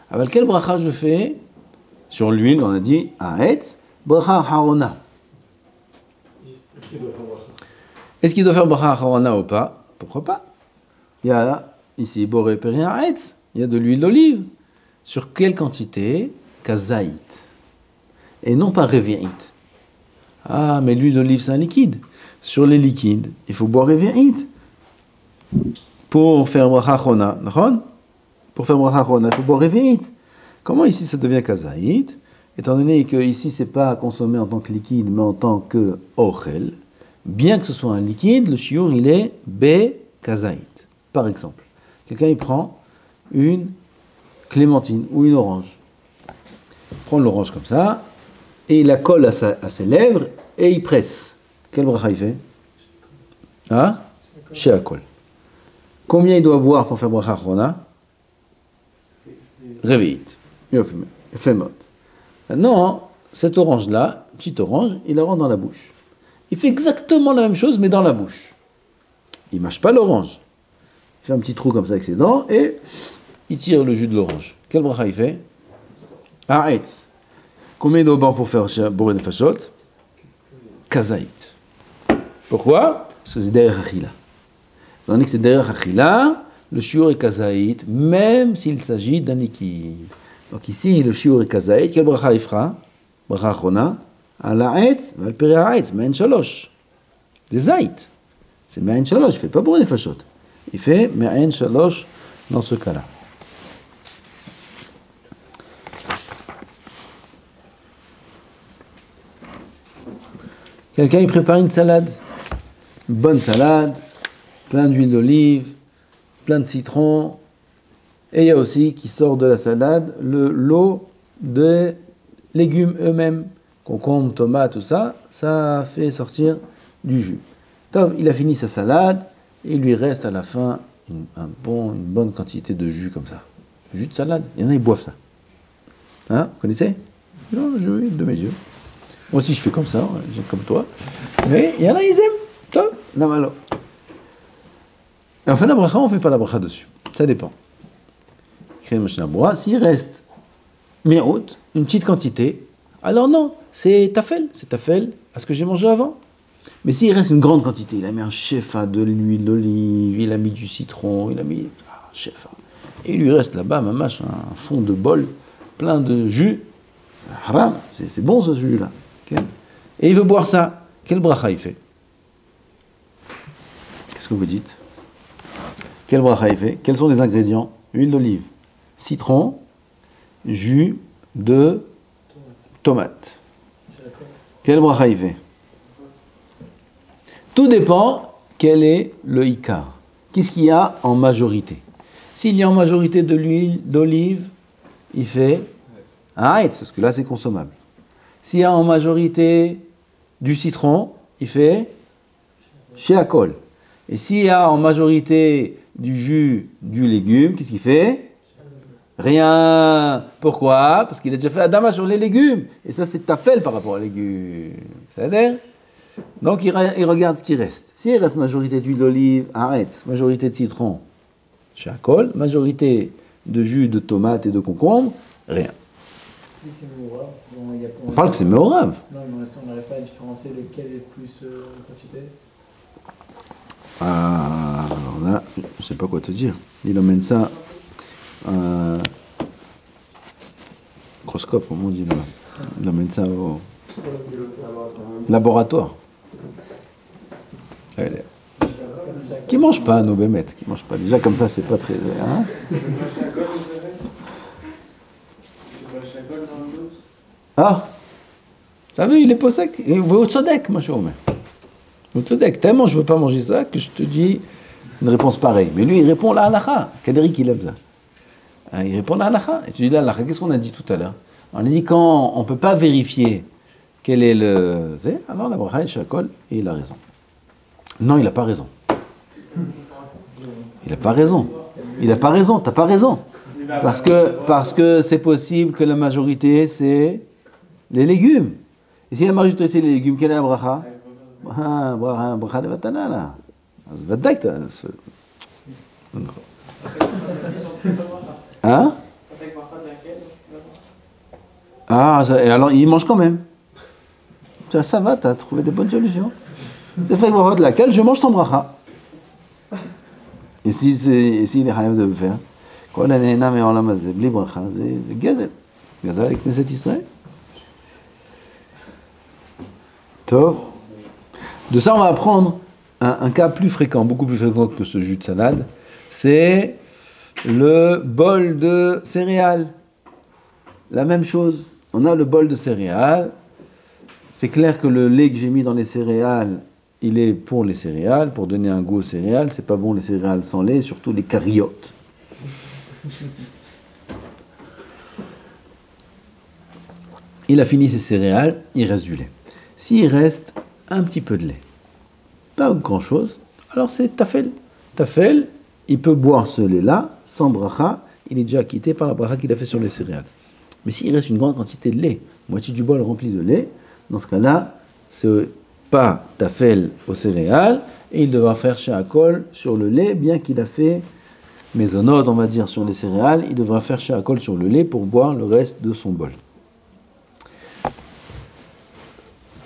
Alors quelle bracha je fais sur l'huile? On a dit ha'etz, bracha harona. Est-ce qu'il doit faire bracha harona ou pas? Pourquoi pas? Il y a ici boré peri ha'etz. Il y a de l'huile d'olive. Sur quelle quantité? Kazaït. Et non pas revi'it. Ah, mais l'huile d'olive, c'est un liquide. Sur les liquides, il faut boire revi'it. Pour faire bracha chona, pour faire bracha chona, il faut boire revi'it. Comment ici ça devient kazaït? Étant donné que ici, c'est pas consommé en tant que liquide, mais en tant que ochel, bien que ce soit un liquide, le shiur, il est be kazaït. Par exemple, quelqu'un, il prend une clémentine ou une orange. Il prend l'orange comme ça, et il la colle à ses lèvres, et il presse. Quel bracha il fait? Ah? Sheakol. Combien il doit boire pour faire bracha chona? Revi'it. Femot. Maintenant, cette orange-là, petite orange, il la rentre dans la bouche. Il fait exactement la même chose, mais dans la bouche. Il ne mâche pas l'orange. Il fait un petit trou comme ça avec ses dents, et il tire le jus de l'orange. Quel bracha il fait? Ha'etz. Combien il doit boire pour faire boré nefashot? Kazaït. Pourquoi? Parce que c'est derrière achila. Étant donné que c'est derrière achila, le shiur est kazaït, même s'il s'agit d'un liquide. Donc ici, le shiur est kazaït. Quel bracha il fera? Bracha achona. Al ha'etz, val peri ha'etz, ma'en shalosh. Des zaït. C'est ma'en shalosh. Il ne fait pas boré nefashot. Il fait ma'en shalosh dans ce cas-là. Quelqu'un, il prépare une salade. Une bonne salade, plein d'huile d'olive, plein de citron. Et il y a aussi, qui sort de la salade, l'eau des légumes eux-mêmes. concombre, tomate, tout ça, ça fait sortir du jus. Tov, il a fini sa salade, et il lui reste à la fin une bonne quantité de jus comme ça. Jus de salade, il y en a, ils boivent ça. Hein, vous connaissez? Non, je oui, de mes yeux. Moi aussi, je fais comme ça, comme toi. Mais il y en a, ils aiment. Tov, non, alors. Et on fait la bracha, on ne fait pas la bracha dessus. Ça dépend. S'il reste mi'out, une petite quantité, alors non, c'est tafel à ce que j'ai mangé avant. Mais s'il reste une grande quantité, il a mis un shefa de l'huile d'olive, il a mis du citron, il a mis shefa. Et il lui reste là-bas, mamache, un fond de bol plein de jus. Haram, c'est bon ce jus-là. Okay. Et il veut boire ça. Quel bracha il fait? Qu'est-ce que vous dites? Quel bracha il fait? Quels sont les ingrédients? Huile d'olive, citron, jus de tomate. Quel bracha il fait? Tout dépend quel est le ikar. Qu'est-ce qu'il y a en majorité? S'il y a en majorité de l'huile d'olive, il fait haït, parce que là c'est consommable. S'il y a en majorité du citron, il fait sheakol. Et s'il y a en majorité du jus du légume, qu'est-ce qu'il fait? Rien. Pourquoi? Parce qu'il a déjà fait Adama sur les légumes. Et ça, c'est tafel par rapport aux légumes. C'est-à-dire? Donc, il regarde ce qui reste. S'il reste majorité d'huile d'olive, arrête. Majorité de citron, sheakol. Majorité de jus de tomate et de concombre, rien. Si c'est Meorav, on parle que c'est Meorav. Non, mais on n'arrive pas à différencier lequel est plus quantité. Alors là, je ne sais pas quoi te dire. Il emmène ça microscope, comment on dit là. Il emmène ça au laboratoire. Qui mange pas nos bémettes, qui mange pas. Déjà comme ça, c'est pas très. Hein? Ah, t'as vu, il est pas sec. Il veut au tzodek, moi je suis au tzodek. Tellement je veux pas manger ça que je te dis une réponse pareille. Mais lui, il répond la halakha. Kaderi il aime ça. Il répond la halakha. Et tu dis la halakha. Qu'est-ce qu'on a dit tout à l'heure? On a dit quand on peut pas vérifier quel est le. Alors la bracha est shakol et il a raison. Non, il a pas raison. Il a pas raison. Il a pas raison. T'as pas raison. Parce que c'est possible que la majorité c'est les légumes. Et si la majorité c'est les légumes, quelle est la bracha? Bracha de vatana là. Hein? Et alors il mange quand même. Ça va, tu as trouvé des bonnes solutions. C'est fait de laquelle je mange ton bracha. Et si il est chayav de le faire, כל הנהנה מהעולם הזה, בלי ברכה, זה גזל. גזל לכנסת ישראל. טוב. De ça, on va apprendre un cas plus fréquent, beaucoup plus fréquent que ce jus de salade. C'est le bol de céréales. La même chose. On a le bol de céréales. C'est clair que le lait que j'ai mis dans les céréales, il est pour les céréales, pour donner un goût aux céréales. C'est pas bon les céréales sans lait, surtout les cariotes. Il a fini ses céréales, il reste du lait. S'il reste un petit peu de lait, pas grand-chose, alors c'est tafel. Tafel, il peut boire ce lait-là sans bracha, il est déjà acquitté par la bracha qu'il a fait sur les céréales. Mais s'il reste une grande quantité de lait, moitié du bol rempli de lait, dans ce cas-là, c'est pas tafel aux céréales, et il devra faire sheakol sur le lait, bien qu'il a fait maisonnode, on va dire, sur les céréales, il devra faire sheakol sur le lait pour boire le reste de son bol.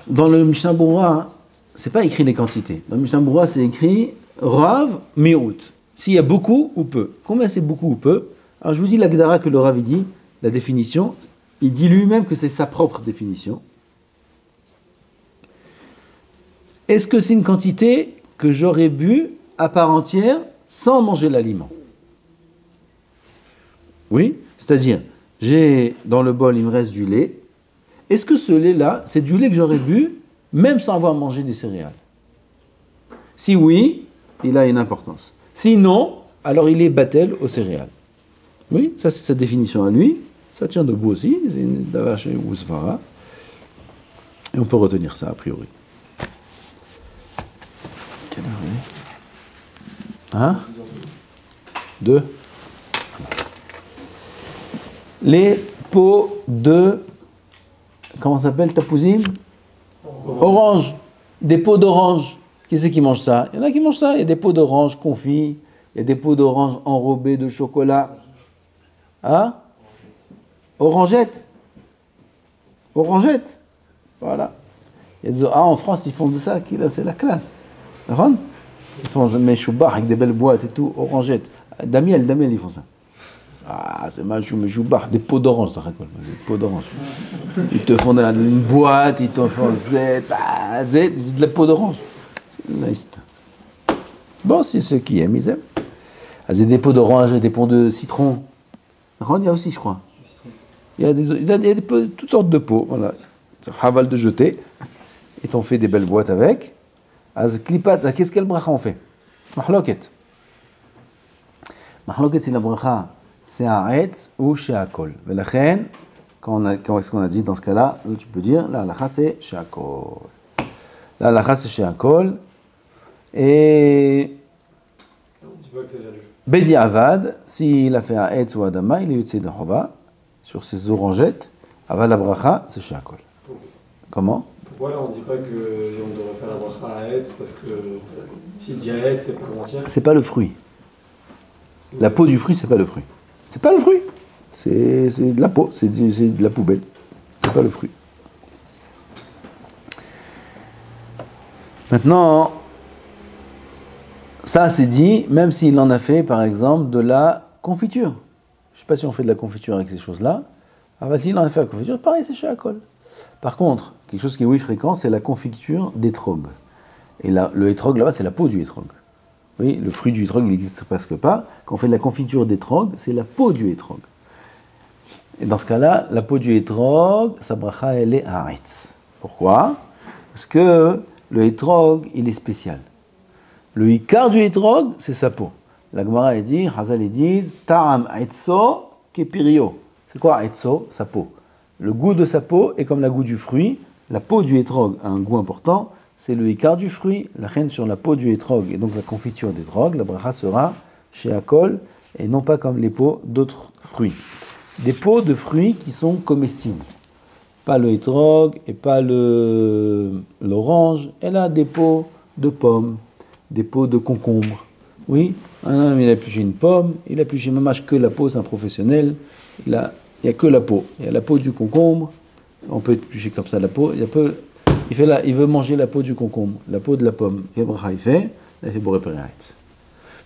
Dans le Mishnah Berurah, c'est pas écrit les quantités. Dans le Mishnah Berurah, c'est écrit Rav mi'ut. S'il y a beaucoup ou peu. Combien c'est beaucoup ou peu? Alors je vous dis l'agdara que le Rav dit, la définition, il dit lui-même que c'est sa propre définition. Est-ce que c'est une quantité que j'aurais bu à part entière sans manger l'aliment? Oui, c'est-à-dire, j'ai dans le bol, il me reste du lait. Est-ce que ce lait-là, c'est du lait que j'aurais bu, même sans avoir mangé des céréales? Si oui, il a une importance. Si non, alors il est batel aux céréales. Oui, ça c'est sa définition à lui. Ça tient debout aussi, c'est une davache ou svara. Et on peut retenir ça, a priori. Quelle heure il est ? Hein ? 2. Les pots de... Comment ça s'appelle, tapouzim ? Orange. Des pots d'orange. Qui c'est qui mange ça ? Il y en a qui mangent ça. Il y a des pots d'orange confits. Il y a des pots d'orange enrobés de chocolat. Hein ? Orangette. Orangette. Voilà. En France, ils font de ça. Là, c'est la classe. Ils font des choubars avec des belles boîtes et tout. Orangette. Damiel, ils font ça. Ah, c'est majoubar, des pots d'orange, ça raconte, des pots d'orange. Ils te font une boîte, ils te font c'est de la peau d'orange. C'est nice. Bon, c'est ceux qui aiment, ils aiment. Ah, c'est des pots d'orange, des pots de citron. Il y a aussi, je crois. Il y a toutes sortes de pots, voilà. C'est haval de jeter. Ils t'ont fait des belles boîtes avec. Klipat, qu'est-ce qu'elle bracha on fait ? Mahloket. Mahloket, c'est la bracha. C'est un etz ou chez Akol. Mais la reine, qu'est-ce qu'on a dit dans ce cas-là ? Tu peux dire, la halakha c'est chez Akol. La halakha c'est chez Akol. Et. Bedi Avad, s'il a fait un etz ou adama, il est utile de Hova, sur ses orangettes. Avad la bracha, c'est chez Akol. Comment ? Pourquoi là on ne dit pas qu'on devrait faire la bracha à etz parce que si dit à etz, c'est pas mentir ? C'est pas le fruit. La peau du fruit, c'est pas le fruit. C'est pas le fruit. C'est de la peau, c'est de la poubelle. C'est pas le fruit. Maintenant, ça c'est dit, même s'il en a fait, par exemple, de la confiture. Je ne sais pas si on fait de la confiture avec ces choses-là. Ah bah s'il en a fait de la confiture, pareil, c'est chez Akol. Par contre, quelque chose qui est oui fréquent, c'est la confiture d'étrog. Et là, le étrog, là-bas, c'est la peau du étrog. Oui, le fruit du étrog, il n'existe presque pas. Quand on fait de la confiture d'étrog, c'est la peau du étrog. Et dans ce cas-là, la peau du étrog, sa bracha, elle est haaretz. Pourquoi ? Parce que le étrog, il est spécial. Le ikar du étrog, c'est sa peau. La Gemara, elle dit, Hazal, ils disent, ta'am aetzo kepirio. C'est quoi aetzo ? Sa peau. Le goût de sa peau est comme le goût du fruit. La peau du étrog a un goût important. C'est le ikar du fruit, la reine sur la peau du étrog, et donc la confiture d'étrog, la bracha sera chez Akol, et non pas comme les peaux d'autres fruits. Des peaux de fruits qui sont comestibles. Pas le étrog et pas l'orange, elle a des peaux de pommes, des peaux de concombre. Oui, un homme il a épluché une pomme, il a épluché mamache que la peau, c'est un professionnel, il n'y a que la peau. Il y a la peau du concombre, on peut éplucher comme ça la peau, il veut manger la peau du concombre, la peau de la pomme. Quel bracha il fait ? Il fait boré périaït.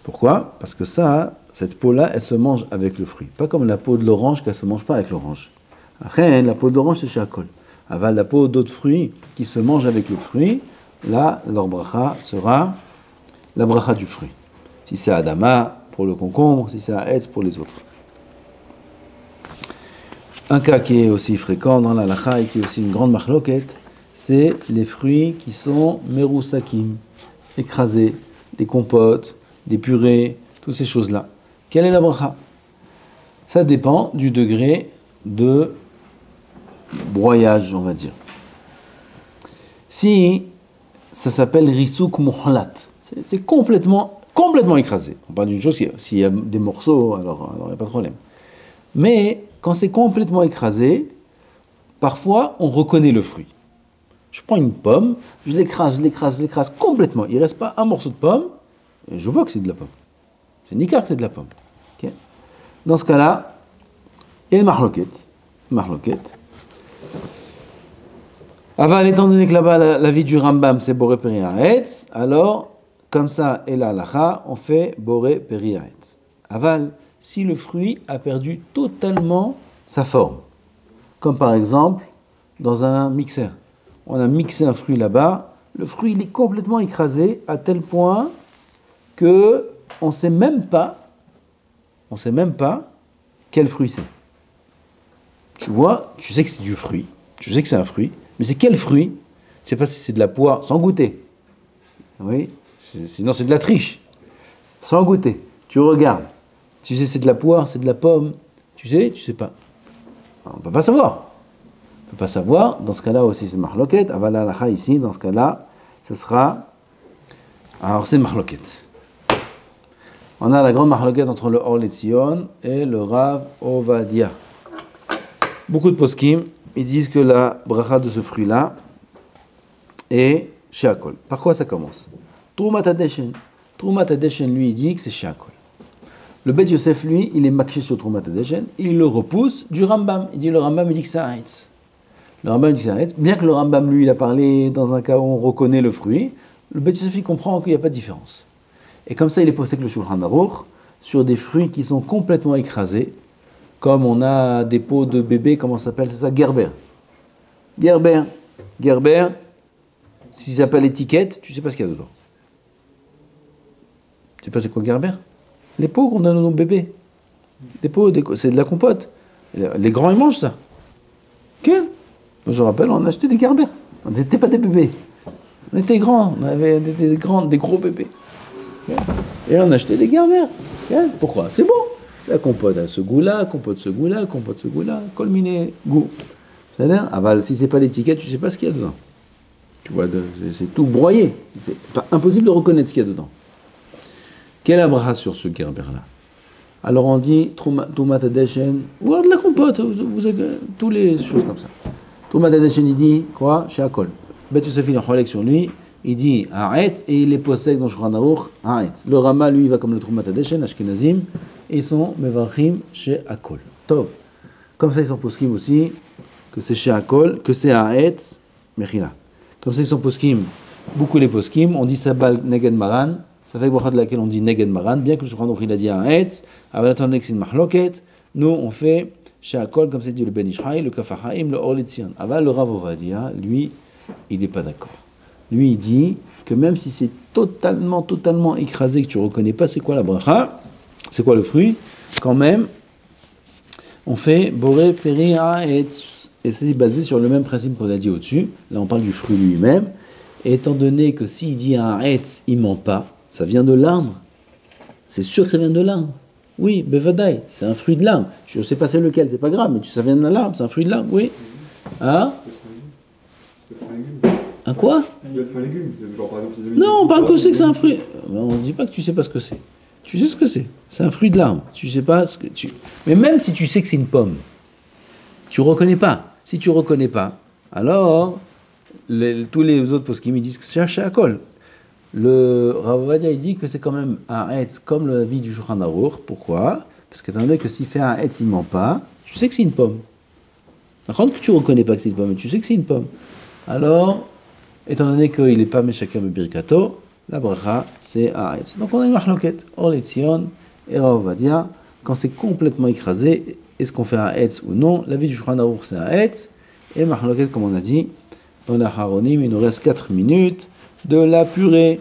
Pourquoi ? Parce que cette peau-là, elle se mange avec le fruit. Pas comme la peau de l'orange, qu'elle ne se mange pas avec l'orange. Après, la peau de l'orange, c'est chez Akol. Aval, la peau d'autres fruits qui se mangent avec le fruit, là, leur bracha sera la bracha du fruit. Si c'est Adama pour le concombre, si c'est Aetz pour les autres. Un cas qui est aussi fréquent dans la halakha et qui est aussi une grande machloket, c'est les fruits qui sont merousakim, écrasés, des compotes, des purées, toutes ces choses-là. Quelle est la bracha ? Ça dépend du degré de broyage, on va dire. Si ça s'appelle risouk muhlat, c'est complètement écrasé. On parle d'une chose, s'il y a des morceaux, alors il n'y a pas de problème. Mais quand c'est complètement écrasé, parfois on reconnaît le fruit. Je prends une pomme, je l'écrase complètement. Il ne reste pas un morceau de pomme, et je vois que c'est de la pomme. C'est nikar que c'est de la pomme. Okay. Dans ce cas-là, il y a une marloquette. Aval, étant donné que là-bas, la vie du Rambam, c'est boré périaretz, alors, comme ça, et la halakha, on fait boré périaretz. Aval, si le fruit a perdu totalement sa forme, comme par exemple, dans un mixeur. On a mixé un fruit là-bas, le fruit il est complètement écrasé à tel point que on ne sait même pas quel fruit c'est. Tu sais que c'est du fruit, tu sais que c'est un fruit, mais c'est quel fruit ? Tu ne sais pas si c'est de la poire sans goûter. Oui, sinon c'est de la triche. Sans goûter, tu regardes. Tu sais c'est de la poire, c'est de la pomme. Tu sais pas. On ne peut pas savoir. peut pas savoir. Dans ce cas-là aussi, c'est mahloket. Aval halacha ici, dans ce cas-là, ce sera. Alors, c'est mahloket. On a la grande mahloket entre le Or Letzion et le Rav Ovadia. Beaucoup de poskim, ils disent que la bracha de ce fruit-là est she'akol. Par quoi ça commence? Troumat Hadeshen. Troumat Hadeshen, lui, il dit que c'est she'akol. Le Bet Yosef, lui, il est makché sur Troumat Hadeshen, il le repousse du Rambam. Le Rambam, il dit que c'est Haetz. Le Rambam dit que c'est Haetz. Bien que le Rambam, lui, il a parlé dans un cas où on reconnaît le fruit, le Bet Yosef, il comprend qu'il n'y a pas de différence. Et comme ça, il est posé que le Shulchan Aruch sur des fruits qui sont complètement écrasés, comme on a des pots de bébé, comment ça s'appelle? C'est ça, Gerber. Gerber, si ça s'appelle étiquette, tu sais pas ce qu'il y a dedans. Tu sais pas c'est quoi Gerber? Les pots qu'on donne à nos bébés. Des pots, c'est de la compote. Les grands, ils mangent ça. Moi, je me rappelle, on achetait des Gerber. On n'était pas des bébés. On était grands, on avait des gros bébés. Et on achetait des Gerber. Pourquoi? C'est bon. La compote a ce goût-là, compote ce goût-là, colminé goût. C'est-à-dire, si c'est pas l'étiquette, tu sais pas ce qu'il y a dedans. Tu vois, c'est tout broyé. C'est pas impossible de reconnaître ce qu'il y a dedans. Quelle abraha sur ce Gerber-là? Alors on dit Troumat Hadeshen, ou alors de la compote, vous avez tous les choses comme ça. Troumat Hadeshen, il dit quoi? She'akol. Bet Yosef, il a sur lui. Il dit Haetz et il les possède dans Shulchan Aruch Haetz. Le Rama, lui, va comme le Troumat Hadeshen, Ashkenazim, et ils sont Mevarchim she'akol. Tov. Comme ça, ils sont poskim aussi, que c'est she'akol, que c'est Haetz, Mechila. Comme ça, ils sont poskim, beaucoup les poskim, on dit Sabal Neged Maran, ça fait bracha de laquelle on dit Neged Maran, bien que le Shulchan Aruch il a dit Haetz, Avalat Nek Sin Mahloket, nous on fait she'akol, comme c'est dit le Ben Ishraï, le Kafahaim, le Or Letzion. Aval, le Rav Ovadia, lui, il n'est pas d'accord. Lui, il dit que même si c'est totalement écrasé, que tu ne reconnais pas c'est quoi la bracha, c'est quoi le fruit, quand même, on fait boré, péri, haetz. Et c'est basé sur le même principe qu'on a dit au-dessus. Là, on parle du fruit lui-même. Et étant donné que s'il dit un haetz, il ment pas, ça vient de l'arbre. C'est sûr que ça vient de l'arbre. Oui, bevadaï, c'est un fruit de l'arbre. Je ne sais pas c'est lequel, c'est pas grave, mais ça vient de l'arbre, c'est un fruit de l'arbre, oui. Ah? Un quoi? Ça doit être un légume. Genre, par exemple, non, on parle que c'est un fruit. On ne dit pas que tu sais pas ce que c'est. Tu sais ce que c'est. C'est un fruit de l'arbre. Tu sais pas ce que tu. Mais même si tu sais que c'est une pomme, tu reconnais pas. Si tu reconnais pas, alors tous les autres poskim ils disent que c'est she'akol. Le Rav Ovadia il dit que c'est quand même un haetz comme la vie du Shulchan Aruch. Pourquoi? Parce qu'étant donné que s'il fait un haetz, il ment pas. Tu sais que c'est une pomme. Par contre, que tu reconnais pas que c'est une pomme, mais tu sais que c'est une pomme. Alors, étant donné qu'il n'est pas Meshaker Birkato, la bracha, c'est Haetz. Donc on a une mahloket, Or Letzion et Rav Ovadia, quand c'est complètement écrasé, est-ce qu'on fait un Haetz ou non? La vie du Shulchan Aruch, c'est un Haetz, et mahloket, comme on a dit, dans la Haronim, il nous reste 4 minutes de la purée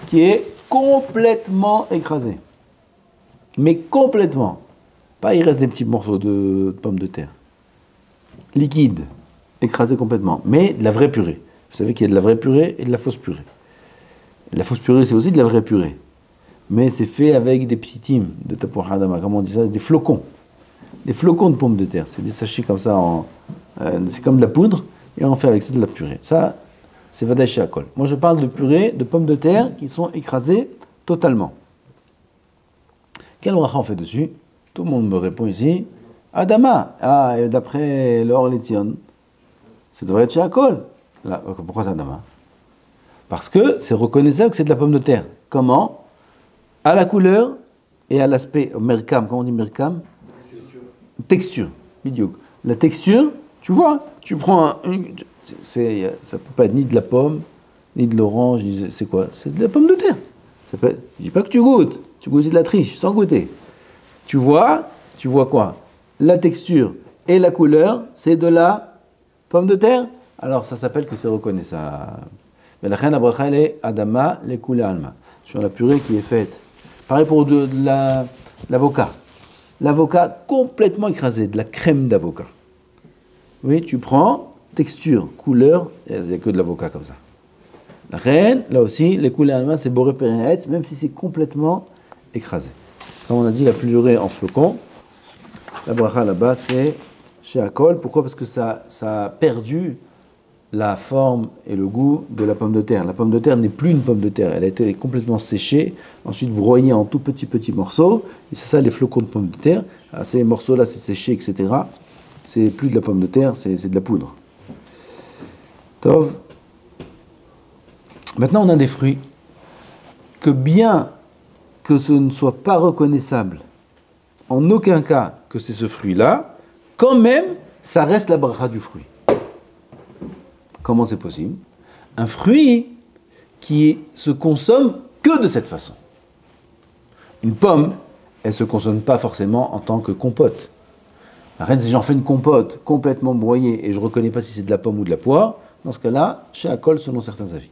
qui est complètement écrasée. Mais complètement. Pas il reste des petits morceaux de pommes de terre. Liquide. Écrasé complètement, mais de la vraie purée. Vous savez qu'il y a de la vraie purée et de la fausse purée. La fausse purée, c'est aussi de la vraie purée. Mais c'est fait avec des petits times de Tapouach Adama, comment on dit ça? Des flocons. Des flocons de pommes de terre. C'est des sachets comme ça, c'est comme de la poudre, et on fait avec ça de la purée. Ça, c'est Vadaï she'akol. Moi, je parle de purée de pommes de terre qui sont écrasées totalement. Quel bracha on fait dessus? Tout le monde me répond ici. Adama. Ah, et d'après le Or Letzion, ça devrait être she'akol. Pourquoi c'est Adama? Parce que c'est reconnaissable que c'est de la pomme de terre. Comment? À la couleur et à l'aspect. Merkam, comment on dit merkam? Texture. La texture, tu vois, tu prends ça ne peut pas être ni de la pomme, ni de l'orange, c'est quoi? C'est de la pomme de terre. Je ne dis pas que tu goûtes aussi de la triche, sans goûter. Tu vois quoi? La texture et la couleur, c'est de la pomme de terre. Alors ça s'appelle que c'est reconnaissable. Mais la reine Abracha, elle est Adama, les coulées alma. Sur la purée qui est faite. Pareil pour de l'avocat. L'avocat complètement écrasé, de la crème d'avocat. Oui, tu prends, texture, couleur, il n'y a que de l'avocat comme ça. La reine, là aussi, les coulées alma, c'est boré périnetz, même si c'est complètement écrasé. Comme on a dit, la purée en flocons. La bracha là-bas, c'est chez Akol. Pourquoi? Parce que ça a perdu la forme et le goût de la pomme de terre. La pomme de terre n'est plus une pomme de terre, elle a été complètement séchée, ensuite broyée en tout petits morceaux, et c'est ça les flocons de pomme de terre. Alors, ces morceaux-là, c'est séché, etc. C'est plus de la pomme de terre, c'est de la poudre. Tov. Maintenant, on a des fruits que bien que ce ne soit pas reconnaissable, en aucun cas que c'est ce fruit-là, quand même, ça reste la bracha du fruit. Comment c'est possible? Un fruit qui se consomme que de cette façon. Une pomme, elle ne se consomme pas forcément en tant que compote. Arrête, si j'en fais une compote complètement broyée et je ne reconnais pas si c'est de la pomme ou de la poire, dans ce cas-là, chez Akol selon certains avis.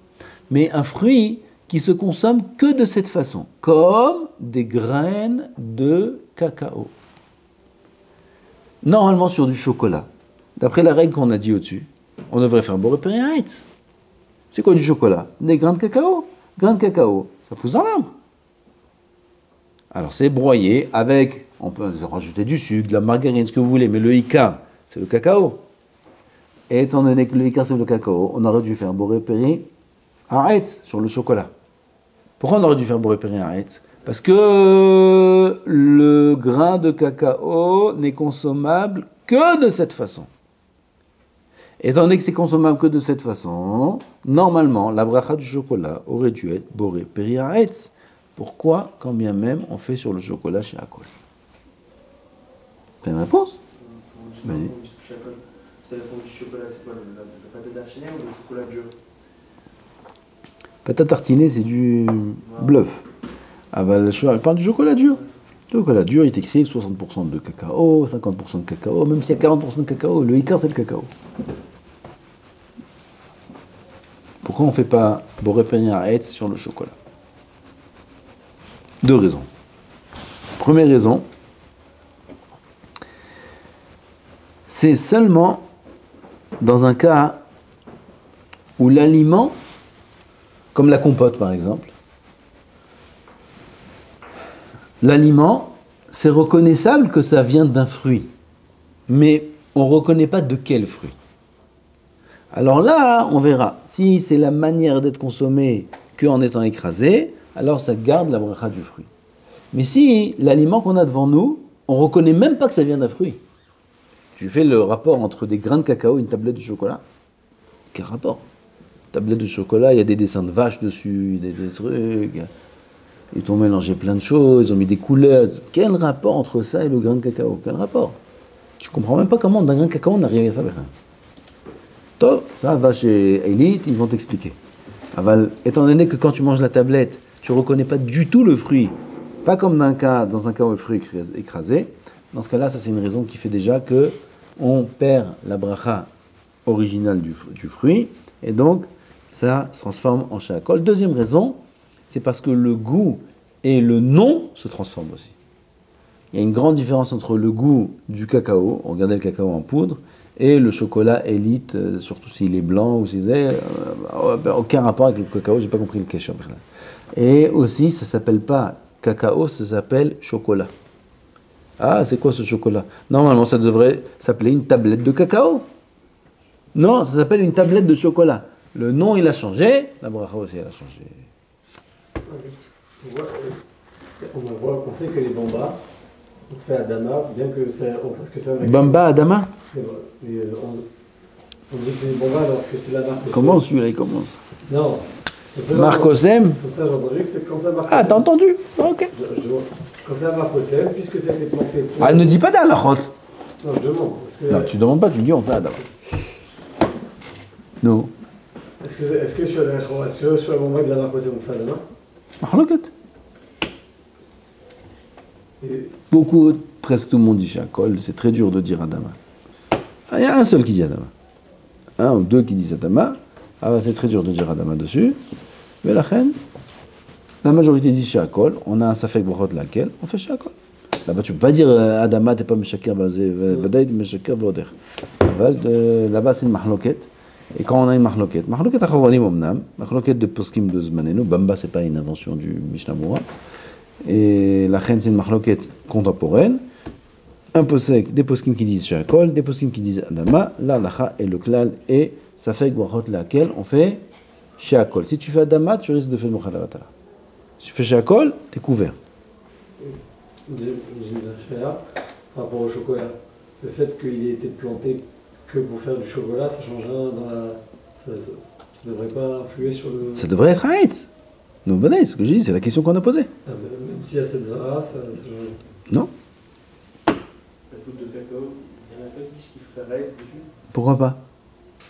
Mais un fruit qui se consomme que de cette façon, comme des graines de cacao. Normalement sur du chocolat, d'après la règle qu'on a dit au-dessus, on devrait faire boré péréaïtz. C'est quoi du chocolat? Des grains de cacao. Grains de cacao, ça pousse dans l'arbre. Alors c'est broyé avec, on peut rajouter du sucre, de la margarine, ce que vous voulez, mais le ika, c'est le cacao. Et étant donné que le ika, c'est le cacao, on aurait dû faire boré péréaïtz sur le chocolat. Pourquoi on aurait dû faire boré péréaïtz? Parce que le grain de cacao n'est consommable que de cette façon. Étant donné que c'est consommable que de cette façon, normalement, la bracha du chocolat aurait dû être boré péréaïtz. Pourquoi, quand bien même, on fait sur le chocolat chez Akol? T'as une réponse? Vas-y. C'est la forme du chocolat, c'est quoi? La pâte tartinée ou le chocolat dur? Pâte tartinée, c'est du bluff. Ah bah, je parle du chocolat dur. Le chocolat dur, il est écrit 60% de cacao, 50% de cacao, même s'il y a 40% de cacao, le icard, c'est le cacao. Pourquoi on ne fait pas boré péréaïtz sur le chocolat? Deux raisons. Première raison, c'est seulement dans un cas où l'aliment, comme la compote par exemple, l'aliment, c'est reconnaissable que ça vient d'un fruit, mais on ne reconnaît pas de quel fruit. Alors là, on verra. Si c'est la manière d'être consommé qu'en étant écrasé, alors ça garde la bracha du fruit. Mais si l'aliment qu'on a devant nous, on ne reconnaît même pas que ça vient d'un fruit. Tu fais le rapport entre des grains de cacao et une tablette de chocolat. Quel rapport? Tablette de chocolat, il y a des dessins de vaches dessus, des trucs. Ils ont mélangé plein de choses, ils ont mis des couleurs. Quel rapport entre ça et le grain de cacao? Quel rapport? Tu ne comprends même pas comment d'un grain de cacao on arrive à ça. Toi, ça va chez Elite, ils vont t'expliquer. Étant donné que quand tu manges la tablette, tu ne reconnais pas du tout le fruit, pas comme dans un cas où le fruit est écrasé, dans ce cas-là, ça c'est une raison qui fait déjà que on perd la bracha originale du fruit, et donc ça se transforme en shakol. Deuxième raison, c'est parce que le goût et le nom se transforment aussi. Il y a une grande différence entre le goût du cacao, regardez le cacao en poudre, et le chocolat élite, surtout s'il est blanc ou s'il est... aucun rapport avec le cacao, j'ai pas compris le question. Et aussi, ça s'appelle pas cacao, ça s'appelle chocolat. Ah, c'est quoi ce chocolat? Normalement, ça devrait s'appeler une tablette de cacao. Non, ça s'appelle une tablette de chocolat. Le nom, il a changé, la bracha aussi, elle a changé. On sait que les bambas, on fait Adama, bien que ça... Bamba Adama? On dit que les bambas, lorsque c'est la marque... Comment celui-là, il commence? Non. Marc Osem? Comme ça, j'ai entendu que c'est quand ça marque... Ah, t'as entendu? Ok. Quand c'est la marque Osem, puisque ça a été planté... Ah, ne dis pas d'Alachot. Non, je demande. Non, tu demandes pas, tu dis on fait Adama. Non. Est-ce que sur la bamba de la marque Osem, on fait Adama? Mahloket. Beaucoup, presque tout le monde dit Shakol, c'est très dur de dire Adama. Ah, il y a un seul qui dit Adama. Un ou deux qui disent Adama. Ah, c'est très dur de dire Adama dessus. Mais la reine, la majorité dit Shakol. On a un safek brachot laquelle on fait Shakol. Là-bas, tu peux pas dire Adama, t'es pas Meshaker, Badaïd, Meshaker, Voder. Là-bas, c'est une mahloket. Et quand on a une mahloket achavanim omnam, mahloket de poskim de Zmanenu, Bamba, c'est pas une invention du Mishnah Moura. Et la reine, c'est une mahloket contemporaine. un posek, des poskim qui disent Shakol, des poskim qui disent Adama, la lacha et le klal et Safek Wachot laquelle on fait Shakol. Si tu fais Adama, tu risques de faire le Mokhalavatala. Si tu fais Shakol, t'es couvert. Par rapport au chocolat, le fait qu'il ait été planté que pour faire du chocolat, ça change rien dans la. Ça devrait pas influer sur le. Ça devrait être un Haïtz. Non, venez, ce que j'ai dit, c'est la question qu'on a posée. Ah, même s'il y a cette zara, ça change. Non. La poudre de cacao, il y en a pas qui disent qu'il faut faire l'aise dessus. Pourquoi pas?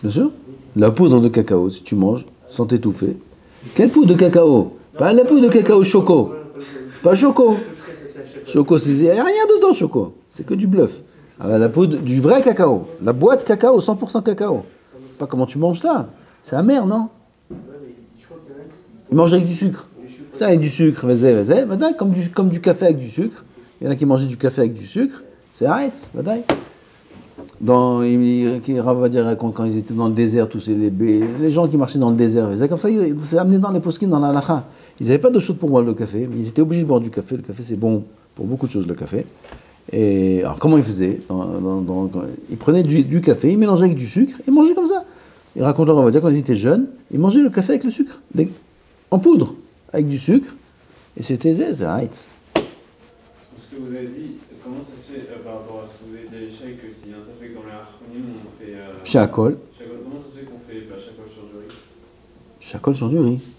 Bien sûr. La poudre de cacao, si tu manges, sans t'étouffer. Quelle poudre de cacao? Pas la poudre de cacao choco. Pas choco. Choco, il n'y a rien dedans, choco. C'est que du bluff. Alors, la poudre du vrai cacao. La boîte cacao, 100% cacao. C'est pas comment tu manges ça. C'est amer, non? Ils mangent avec du sucre. Ça, avec du sucre, vas-y. Maintenant, comme du café avec du sucre. Il y en a qui mangeaient du café avec du sucre. C'est arrête, vas-y. Rav va dire quand ils étaient dans le désert, tous les gens qui marchaient dans le désert, comme ça, ils s'est amené dans les poskim, dans la lacha. Ils n'avaient pas d'eau chaude pour boire le café, mais ils étaient obligés de boire du café. Le café, c'est bon pour beaucoup de choses, le café. Et alors, comment ils faisaient? Ils prenaient du café, ils mélangeaient avec du sucre, et mangeaient comme ça. Ils racontent, on va dire, quand ils étaient jeunes, ils mangeaient le café avec le sucre, en poudre, avec du sucre, et c'était c'est arrête. Ce que vous avez dit, comment ça se fait par rapport à ce que vous avez dit à l'échec, que s'il y a un safek dans les Achronim, on fait. Shakol. Comment ça se fait qu'on fait Shakol sur du riz? Shakol sur du riz.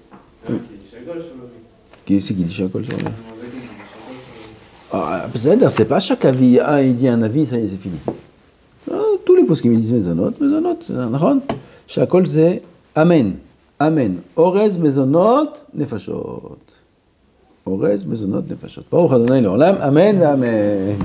Qui dit Shakol sur le riz? Qui c'est qui dit Shakol sur le riz? Ah, c'est pas chaque avis. Ah, il dit un avis, ça y est, c'est fini. Ah, tous les postes qui me disent Mezonot, c'est un ron. Shakol, c'est Amen. Amen. Orez, Mezonot, Nefashot. Orez, Mezonot, Nefashot. Baruch Adonai Leolam. Amen, Amen.